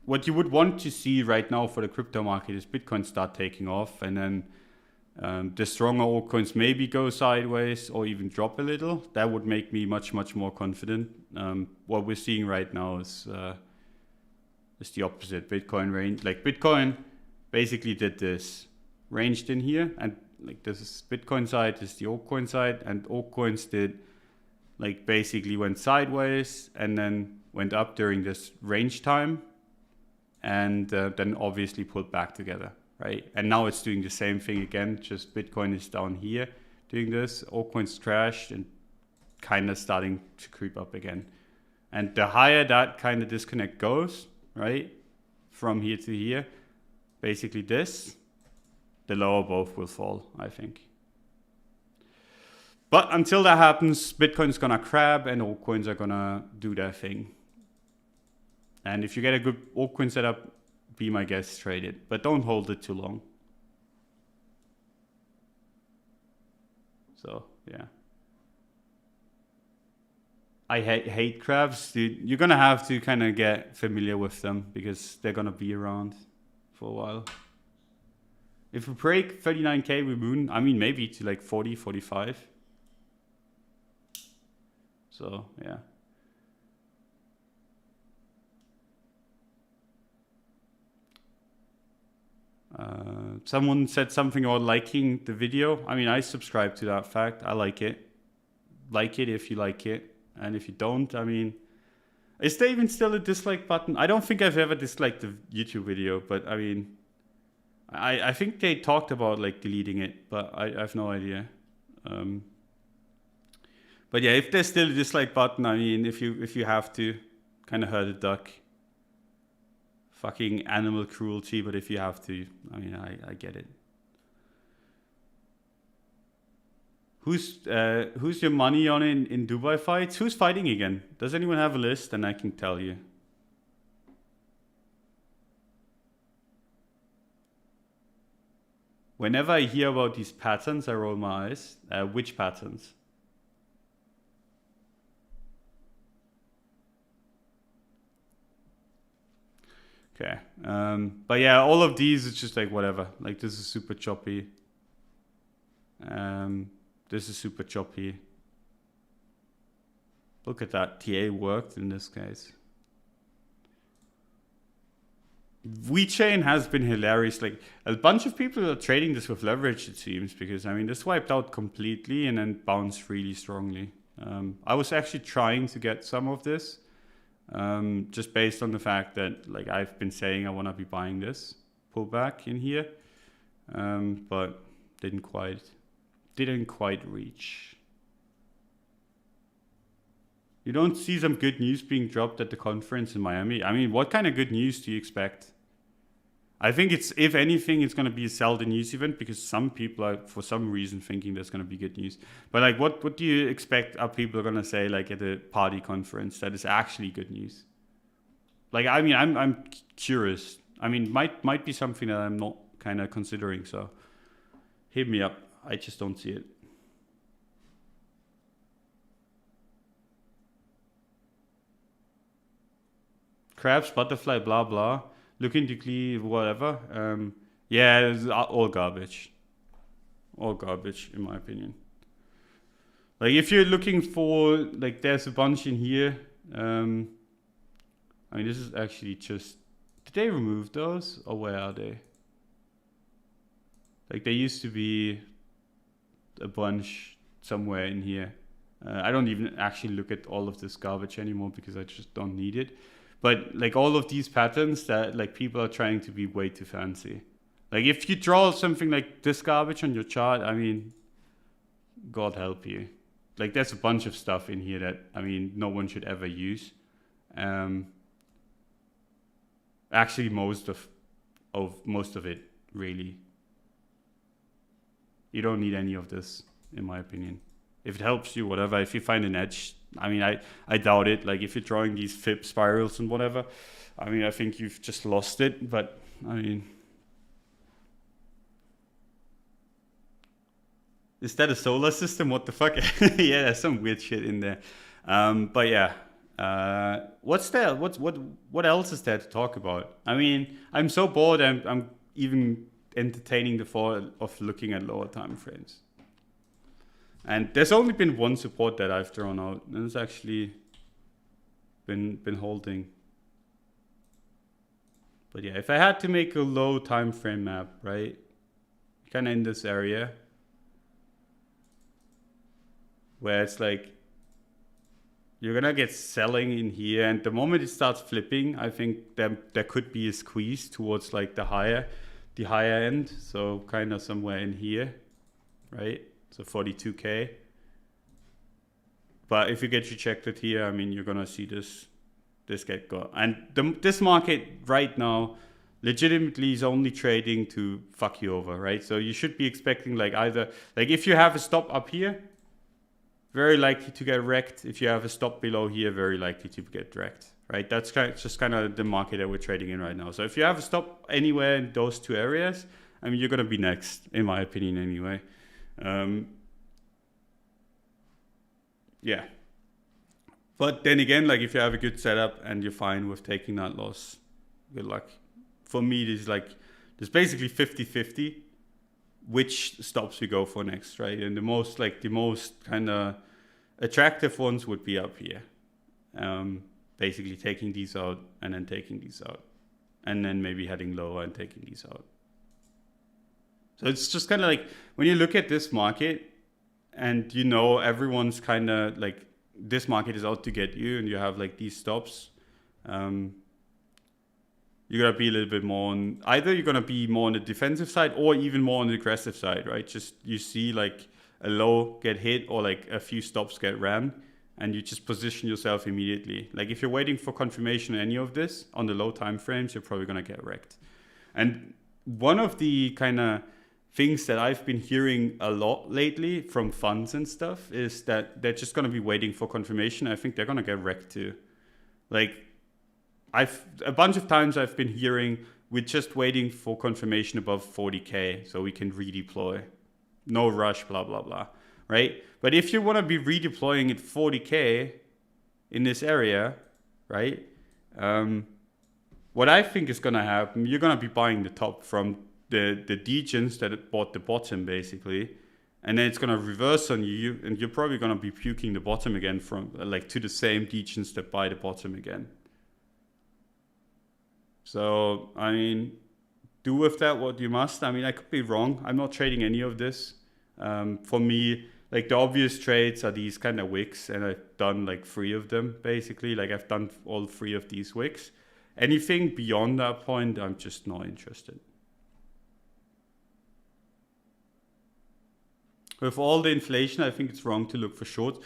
what you would want to see right now for the crypto market is Bitcoin start taking off, and then the stronger altcoins maybe go sideways or even drop a little. That would make me much more confident. What we're seeing right now is the opposite. Bitcoin range, like Bitcoin basically did this, ranged in here, and like this is Bitcoin side, this is the altcoin side, and altcoins did like basically went sideways and then went up during this range time, and then obviously pulled back together, right? And now it's doing the same thing again, just Bitcoin is down here doing this, altcoins trashed and kind of starting to creep up again. And the higher that kind of disconnect goes, right, from here to here, basically this, the lower both will fall, I think. But until that happens, Bitcoin's gonna crab and altcoins are gonna do their thing. And if you get a good altcoin setup, be my guest, trade it. But don't hold it too long. So, yeah. I hate crabs, dude. You're gonna have to kind of get familiar with them because they're gonna be around for a while. If we break 39K with Moon, I mean, maybe to like 40, 45. So, yeah. Someone said something about liking the video. I mean, I subscribe to that fact. I like it. Like it if you like it. And if you don't, I mean, is there even still a dislike button? I don't think I've ever disliked the YouTube video, but I mean, I think they talked about like deleting it, but I have no idea. But yeah, if there's still a dislike button, I mean, if you have to, kind of hurt a duck. Fucking animal cruelty, but if you have to, I mean, I get it. Who's your money on in Dubai fights? Who's fighting again? Does anyone have a list? And I can tell you. Whenever I hear about these patterns, I roll my eyes. Which patterns? Okay. But yeah, all of these, it's just like whatever. Like this is super choppy. This is super choppy. Look at that. TA worked in this case. VeChain has been hilarious. Like a bunch of people are trading this with leverage, it seems, because I mean, this wiped out completely and then bounced really strongly. I was actually trying to get some of this, just based on the fact that like I've been saying I want to be buying this pullback in here, but didn't quite reach. You don't see some good news being dropped at the conference in Miami? I mean, what kind of good news do you expect? I think it's, if anything, it's going to be a sell the news event because some people are, for some reason, thinking there's going to be good news. But like, what do you expect are people going to say like at a party conference that is actually good news? Like, I mean, I'm curious. I mean, might be something that I'm not kind of considering. So hit me up. I just don't see it. Crabs, butterfly, blah, blah. Looking to cleave, whatever. Yeah, it's all garbage. All garbage, in my opinion. Like, if you're looking for, like, there's a bunch in here. I mean, this is actually just... Did they remove those? Or where are they? Like, there used to be a bunch somewhere in here. I don't even actually look at all of this garbage anymore because I just don't need it. But like all of these patterns that like people are trying to be way too fancy. Like if you draw something like this garbage on your chart, I mean, God help you. Like there's a bunch of stuff in here that, I mean, no one should ever use. Actually, most of it, really. You don't need any of this, in my opinion. If it helps you, whatever. If you find an edge, I mean, I doubt it. Like if you're drawing these fib spirals and whatever, I mean, I think you've just lost it. But I mean, is that a solar system? What the fuck? Yeah, there's some weird shit in there. But yeah, what's there? What else is there to talk about? I mean, I'm so bored. I'm even entertaining the thought of looking at lower time frames. And there's only been one support that I've drawn out, and it's actually been holding. But yeah, if I had to make a low time frame map, right, kind of in this area, where it's like you're gonna get selling in here, and the moment it starts flipping, I think there could be a squeeze towards like the higher end, so kind of somewhere in here, right? So 42k. But if you get rejected here, I mean, you're gonna see this get go. And this market right now legitimately is only trading to fuck you over, right? So you should be expecting like either, like if you have a stop up here, very likely to get wrecked. If you have a stop below here, very likely to get wrecked, right? That's just kind of the market that we're trading in right now. So if you have a stop anywhere in those two areas, I mean, you're going to be next, in my opinion anyway. Yeah. But then again, like if you have a good setup and you're fine with taking that loss, good luck. For me, there's basically 50-50 which stops we go for next, right? And the most kind of attractive ones would be up here. Basically taking these out and then taking these out. And then maybe heading lower and taking these out. So it's just kind of like when you look at this market and you know everyone's kind of like this market is out to get you and you have like these stops, you're going to be a little bit more on, either you're going to be more on the defensive side or even more on the aggressive side, right? Just you see like a low get hit or like a few stops get rammed and you just position yourself immediately. Like if you're waiting for confirmation on any of this on the low time frames, you're probably going to get wrecked. And one of the kind of things that I've been hearing a lot lately from funds and stuff is that they're just going to be waiting for confirmation. I think they're going to get wrecked too. Like a bunch of times I've been hearing we're just waiting for confirmation above 40k so we can redeploy. No rush, blah, blah, blah, right? But if you want to be redeploying at 40k in this area, right? What I think is going to happen, you're going to be buying the top from the degens that bought the bottom basically. And then it's going to reverse on you and you're probably going to be puking the bottom again from like to the same degens that buy the bottom again. So, I mean, do with that what you must. I mean, I could be wrong. I'm not trading any of this. For me, like the obvious trades are these kind of wicks, and I've done like 3 of them basically. Like I've done all 3 of these wicks. Anything beyond that point, I'm just not interested. With all the inflation, I think it's wrong to look for shorts.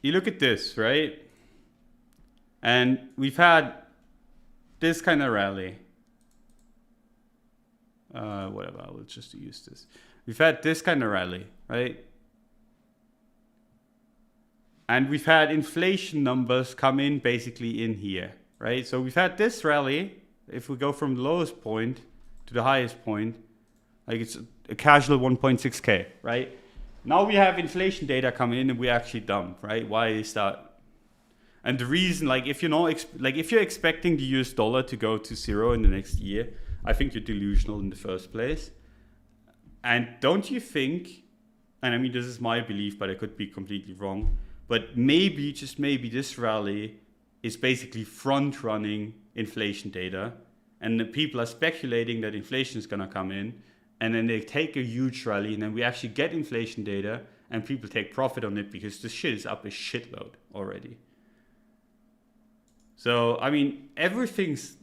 You look at this, right? And we've had this kind of rally. Whatever, I will just use this. We've had this kind of rally, right? And we've had inflation numbers come in basically in here, right? So we've had this rally. If we go from the lowest point to the highest point, like it's a casual 1.6k, right? Now we have inflation data coming in and we actually dump, right? Why is that? And the reason, like, if you're not, if you're expecting the US dollar to go to 0 in the next year, I think you're delusional in the first place. And don't you think, and I mean, this is my belief, but I could be completely wrong, but maybe, just maybe this rally is basically front running inflation data. And the people are speculating that inflation is going to come in. And then they take a huge rally and then we actually get inflation data and people take profit on it because the shit is up a shitload already. So, I mean, everything's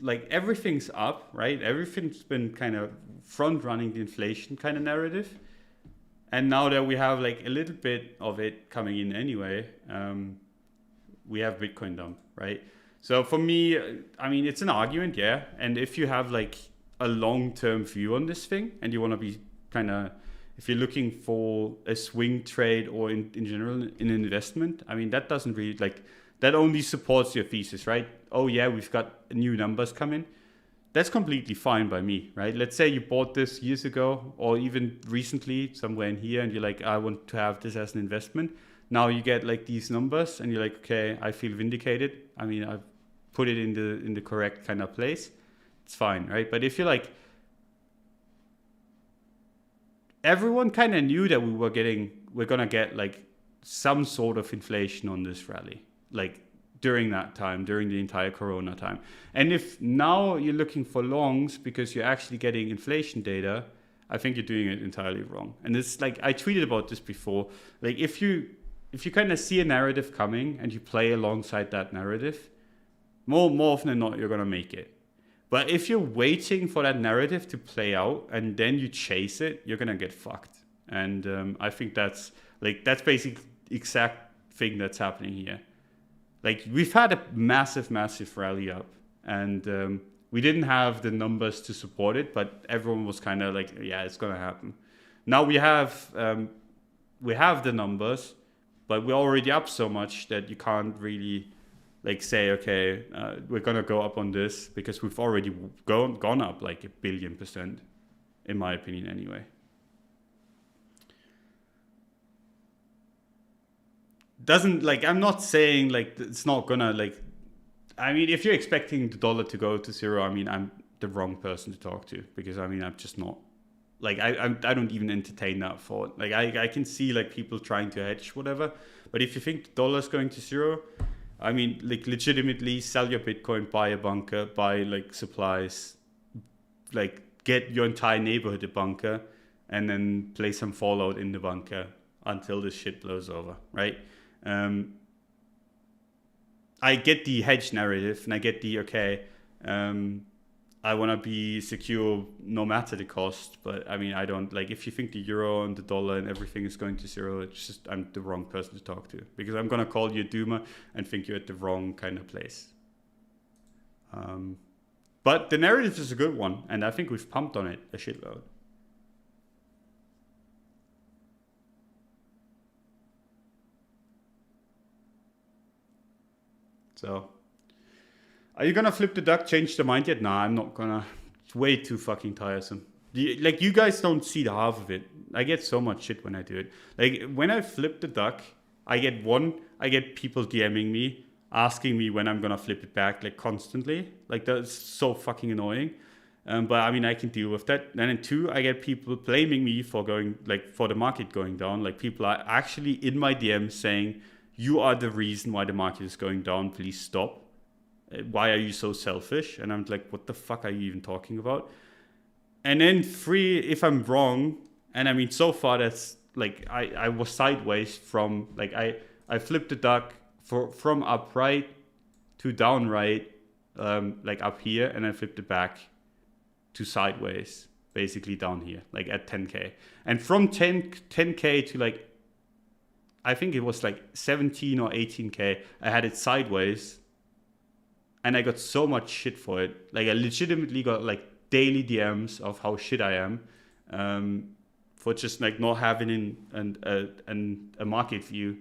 up, right? Everything's been kind of front running the inflation kind of narrative. And now that we have like a little bit of it coming in anyway, we have Bitcoin dump, right? So for me, I mean, it's an argument, yeah. And if you have like a long-term view on this thing and you want to be kind of, if you're looking for a swing trade or in general in an investment, I mean, that doesn't really like, that only supports your thesis, right? Oh yeah, we've got new numbers coming. That's completely fine by me, right? Let's say you bought this years ago or even recently somewhere in here and you're like, I want to have this as an investment. Now you get like these numbers and you're like, okay, I feel vindicated. I mean, I've put it in the correct kind of place. It's fine, right? But if you're like, everyone kind of knew that we're gonna get like some sort of inflation on this rally. Like during that time, during the entire Corona time. And if now you're looking for longs because you're actually getting inflation data, I think you're doing it entirely wrong. And it's like, I tweeted about this before. Like if you if you kind of see a narrative coming and you play alongside that narrative, more often than not, you're going to make it. But if you're waiting for that narrative to play out and then you chase it, you're going to get fucked. And I think that's basically exact thing that's happening here. Like, we've had a massive rally up, and we didn't have the numbers to support it, but everyone was kind of like, yeah, it's going to happen. Now we have the numbers, but we're already up so much that you can't really like say, okay, we're going to go up on this, because we've already gone up like 1 billion%, in my opinion anyway. Doesn't, like, I'm not saying like it's not gonna, like, I mean, if you're expecting the dollar to go to zero, I mean, I'm the wrong person to talk to, because I mean, I'm just not, like, I don't even entertain that thought. Like, I can see like people trying to hedge whatever, but if you think the dollar's going to zero, I mean, like, legitimately sell your Bitcoin, buy a bunker, buy like supplies, like get your entire neighborhood a bunker, and then play some Fallout in the bunker until this shit blows over, right? I get the hedge narrative, and I get the, okay, I want to be secure no matter the cost, but I mean, I don't, like, if you think the euro and the dollar and everything is going to zero, it's just, I'm the wrong person to talk to, because I'm going to call you a doomer and think you're at the wrong kind of place. But the narrative is a good one, and I think we've pumped on it a shitload. So, are you gonna flip the duck, change the mind yet? Nah, I'm not gonna. It's way too fucking tiresome. Like, you guys don't see the half of it. I get so much shit when I do it. Like, when I flip the duck, I get people DMing me, asking me when I'm gonna flip it back, like, constantly. Like, that's so fucking annoying. But I mean, I can deal with that. And then 2, I get people blaming me for for the market going down. Like, people are actually in my DMs saying, you are the reason why the market is going down. Please stop. Why are you so selfish? And I'm like, what the fuck are you even talking about? And then 3, if I'm wrong, and I mean, so far that's like, I was sideways from, like, I flipped the duck from upright to downright, like up here, and I flipped it back to sideways, basically down here, like at 10K. And from 10K to like, I think it was like 17 or 18K, I had it sideways, and I got so much shit for it. Like, I legitimately got like daily DMs of how shit I am, for just like not having a market view.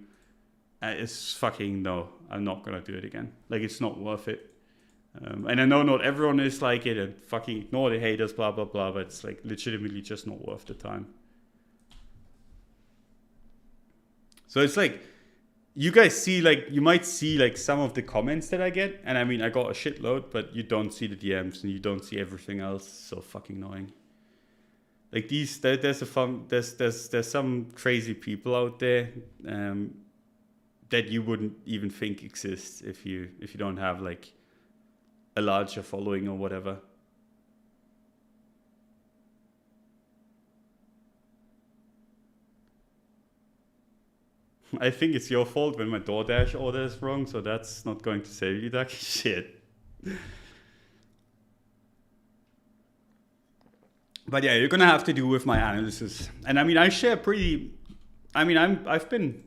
It's fucking no, I'm not gonna do it again. Like, it's not worth it. And I know not everyone is like it, and fucking ignore the haters, blah blah blah, but it's like legitimately just not worth the time. So it's like, you guys see, like, you might see like some of the comments that I get, and I mean, I got a shitload, but you don't see the DMs and you don't see everything else. So fucking annoying. Like, there's some crazy people out there that you wouldn't even think exists if you don't have like a larger following or whatever. I think it's your fault when my DoorDash order is wrong, so that's not going to save you, Duck. Shit. But yeah, you're gonna have to do with my analysis. And I mean, I've been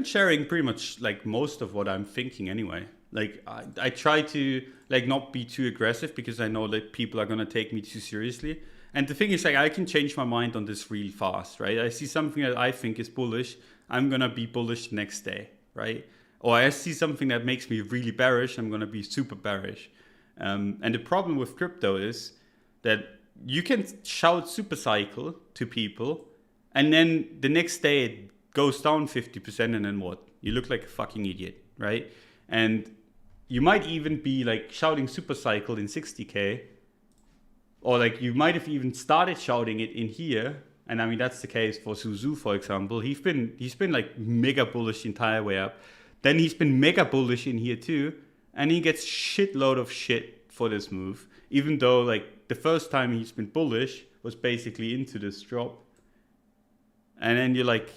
sharing pretty much like most of what I'm thinking anyway. Like, I try to like not be too aggressive, because I know that people are gonna take me too seriously. And the thing is, like, I can change my mind on this really fast, right? I see something that I think is bullish, I'm gonna be bullish the next day, right? Or I see something that makes me really bearish, I'm gonna be super bearish. And the problem with crypto is that you can shout super cycle to people, and then the next day it goes down 50%, and then what? You look like a fucking idiot, right? And you might even be like shouting super cycle in 60K, or like you might have even started shouting it in here. And I mean, that's the case for Suzu, for example. He's been like mega bullish the entire way up. Then he's been mega bullish in here too. And he gets shitload of shit for this move. Even though like the first time he's been bullish was basically into this drop. And then you're like,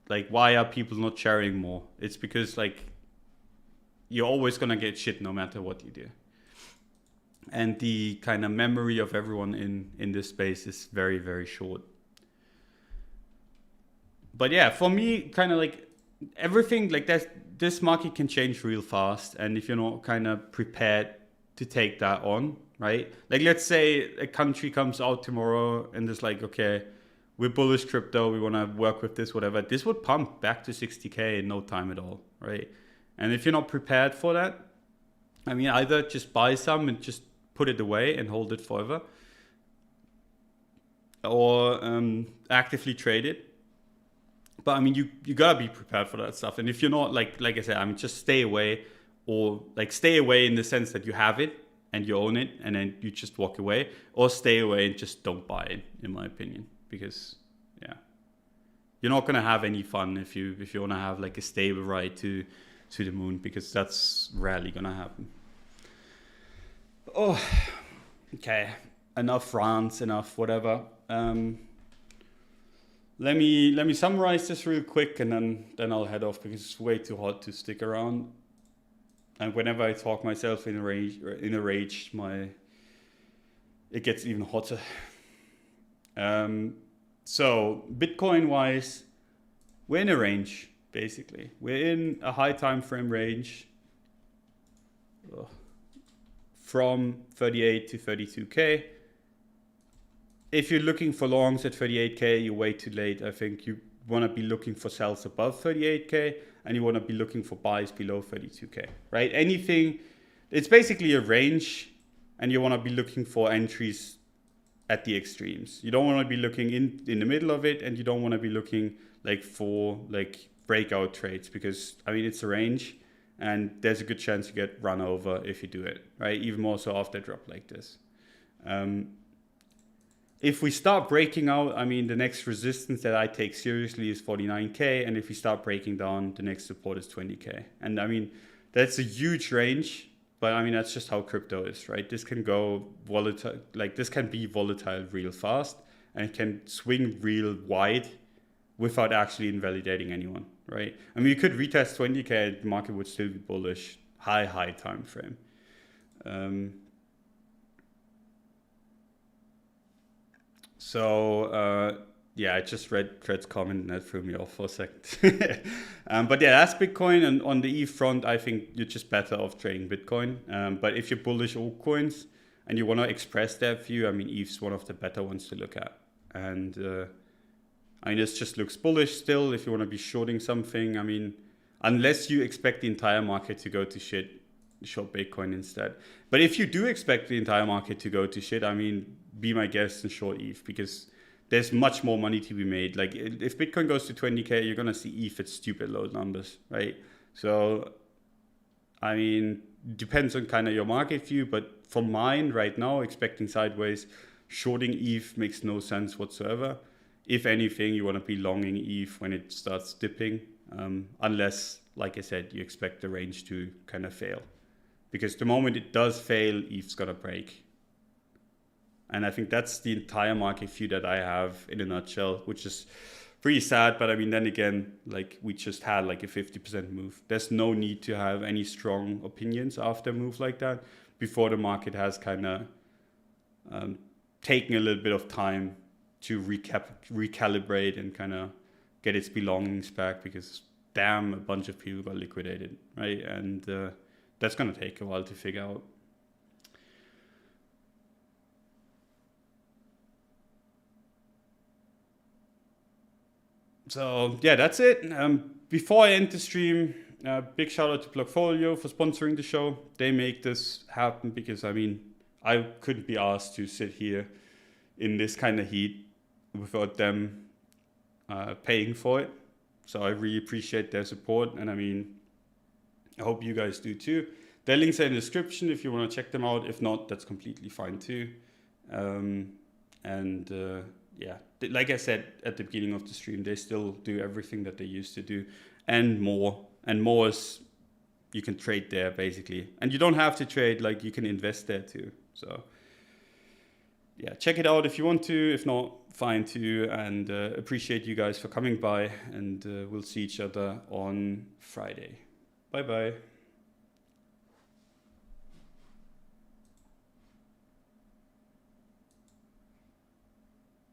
like, why are people not sharing more? It's because like you're always gonna get shit no matter what you do. And the kind of memory of everyone in this space is very, very short. But yeah, for me, kind of like everything like that, this market can change real fast. And if you're not kind of prepared to take that on, right? Like, let's say a country comes out tomorrow and is like, okay, we're bullish crypto, we want to work with this, whatever. This would pump back to 60K in no time at all, right? And if you're not prepared for that, I mean, either just buy some and just put it away and hold it forever, or actively trade it. But I mean, you gotta be prepared for that stuff. And if you're not, like I said, I mean, just stay away, or like stay away in the sense that you have it and you own it, and then you just walk away, or stay away and just don't buy it, in my opinion, because yeah, you're not gonna have any fun if you wanna have like a stable ride to the moon, because that's rarely gonna happen. Oh, okay, enough rants, enough whatever. Let me summarize this real quick, and then I'll head off because it's way too hot to stick around. And whenever I talk myself in a rage, it gets even hotter. So Bitcoin wise, we're in a range basically. We're in a high time frame range from 38 to 32K. If you're looking for longs at 38K, you're way too late. I think you want to be looking for sells above 38K, and you want to be looking for buys below 32K, right? Anything, it's basically a range, and you want to be looking for entries at the extremes. You don't want to be looking in the middle of it, and you don't want to be looking like for like breakout trades, because I mean, it's a range, and there's a good chance you get run over if you do it, right? Even more so after a drop like this. If we start breaking out, I mean, the next resistance that I take seriously is 49K. And if we start breaking down, the next support is 20K. And I mean, that's a huge range, but I mean, that's just how crypto is, right? This can go volatile, like this can be volatile real fast, and it can swing real wide without actually invalidating anyone, right? I mean, you could retest 20K, the market would still be bullish, high time frame. Yeah, I just read Fred's comment and that threw me off for a second. But yeah, that's Bitcoin. And on the ETH front, I think you're just better off trading Bitcoin. But if you're bullish altcoins and you want to express that view, I mean, ETH's one of the better ones to look at. And I mean, this just looks bullish still. If you want to be shorting something, I mean, unless you expect the entire market to go to shit, short Bitcoin instead. But if you do expect the entire market to go to shit, I mean, be my guest and short ETH, because there's much more money to be made. Like if Bitcoin goes to 20K, you're going to see ETH at stupid low numbers, right? So, I mean, depends on kind of your market view, but for mine right now, expecting sideways, shorting ETH makes no sense whatsoever. If anything, you want to be longing ETH when it starts dipping, unless, like I said, you expect the range to kind of fail. Because the moment it does fail, ETH's going to break. And I think that's the entire market view that I have in a nutshell, which is pretty sad. But I mean, then again, like we just had like a 50% move. There's no need to have any strong opinions after a move like that before the market has kind of taken a little bit of time to recalibrate and kind of get its belongings back, because damn, a bunch of people got liquidated, right? And that's going to take a while to figure out. So yeah, that's it. Before I end the stream, big shout out to Blockfolio for sponsoring the show. They make this happen, because I mean, I couldn't be asked to sit here in this kind of heat without them paying for it. So I really appreciate their support, and I mean, I hope you guys do too. Their links are in the description if you want to check them out. If not, that's completely fine too. Yeah, like I said at the beginning of the stream, they still do everything that they used to do and more. And more is, you can trade there basically. And you don't have to trade, like you can invest there too. So yeah, check it out if you want to. If not, fine too. And appreciate you guys for coming by. And we'll see each other on Friday. Bye bye.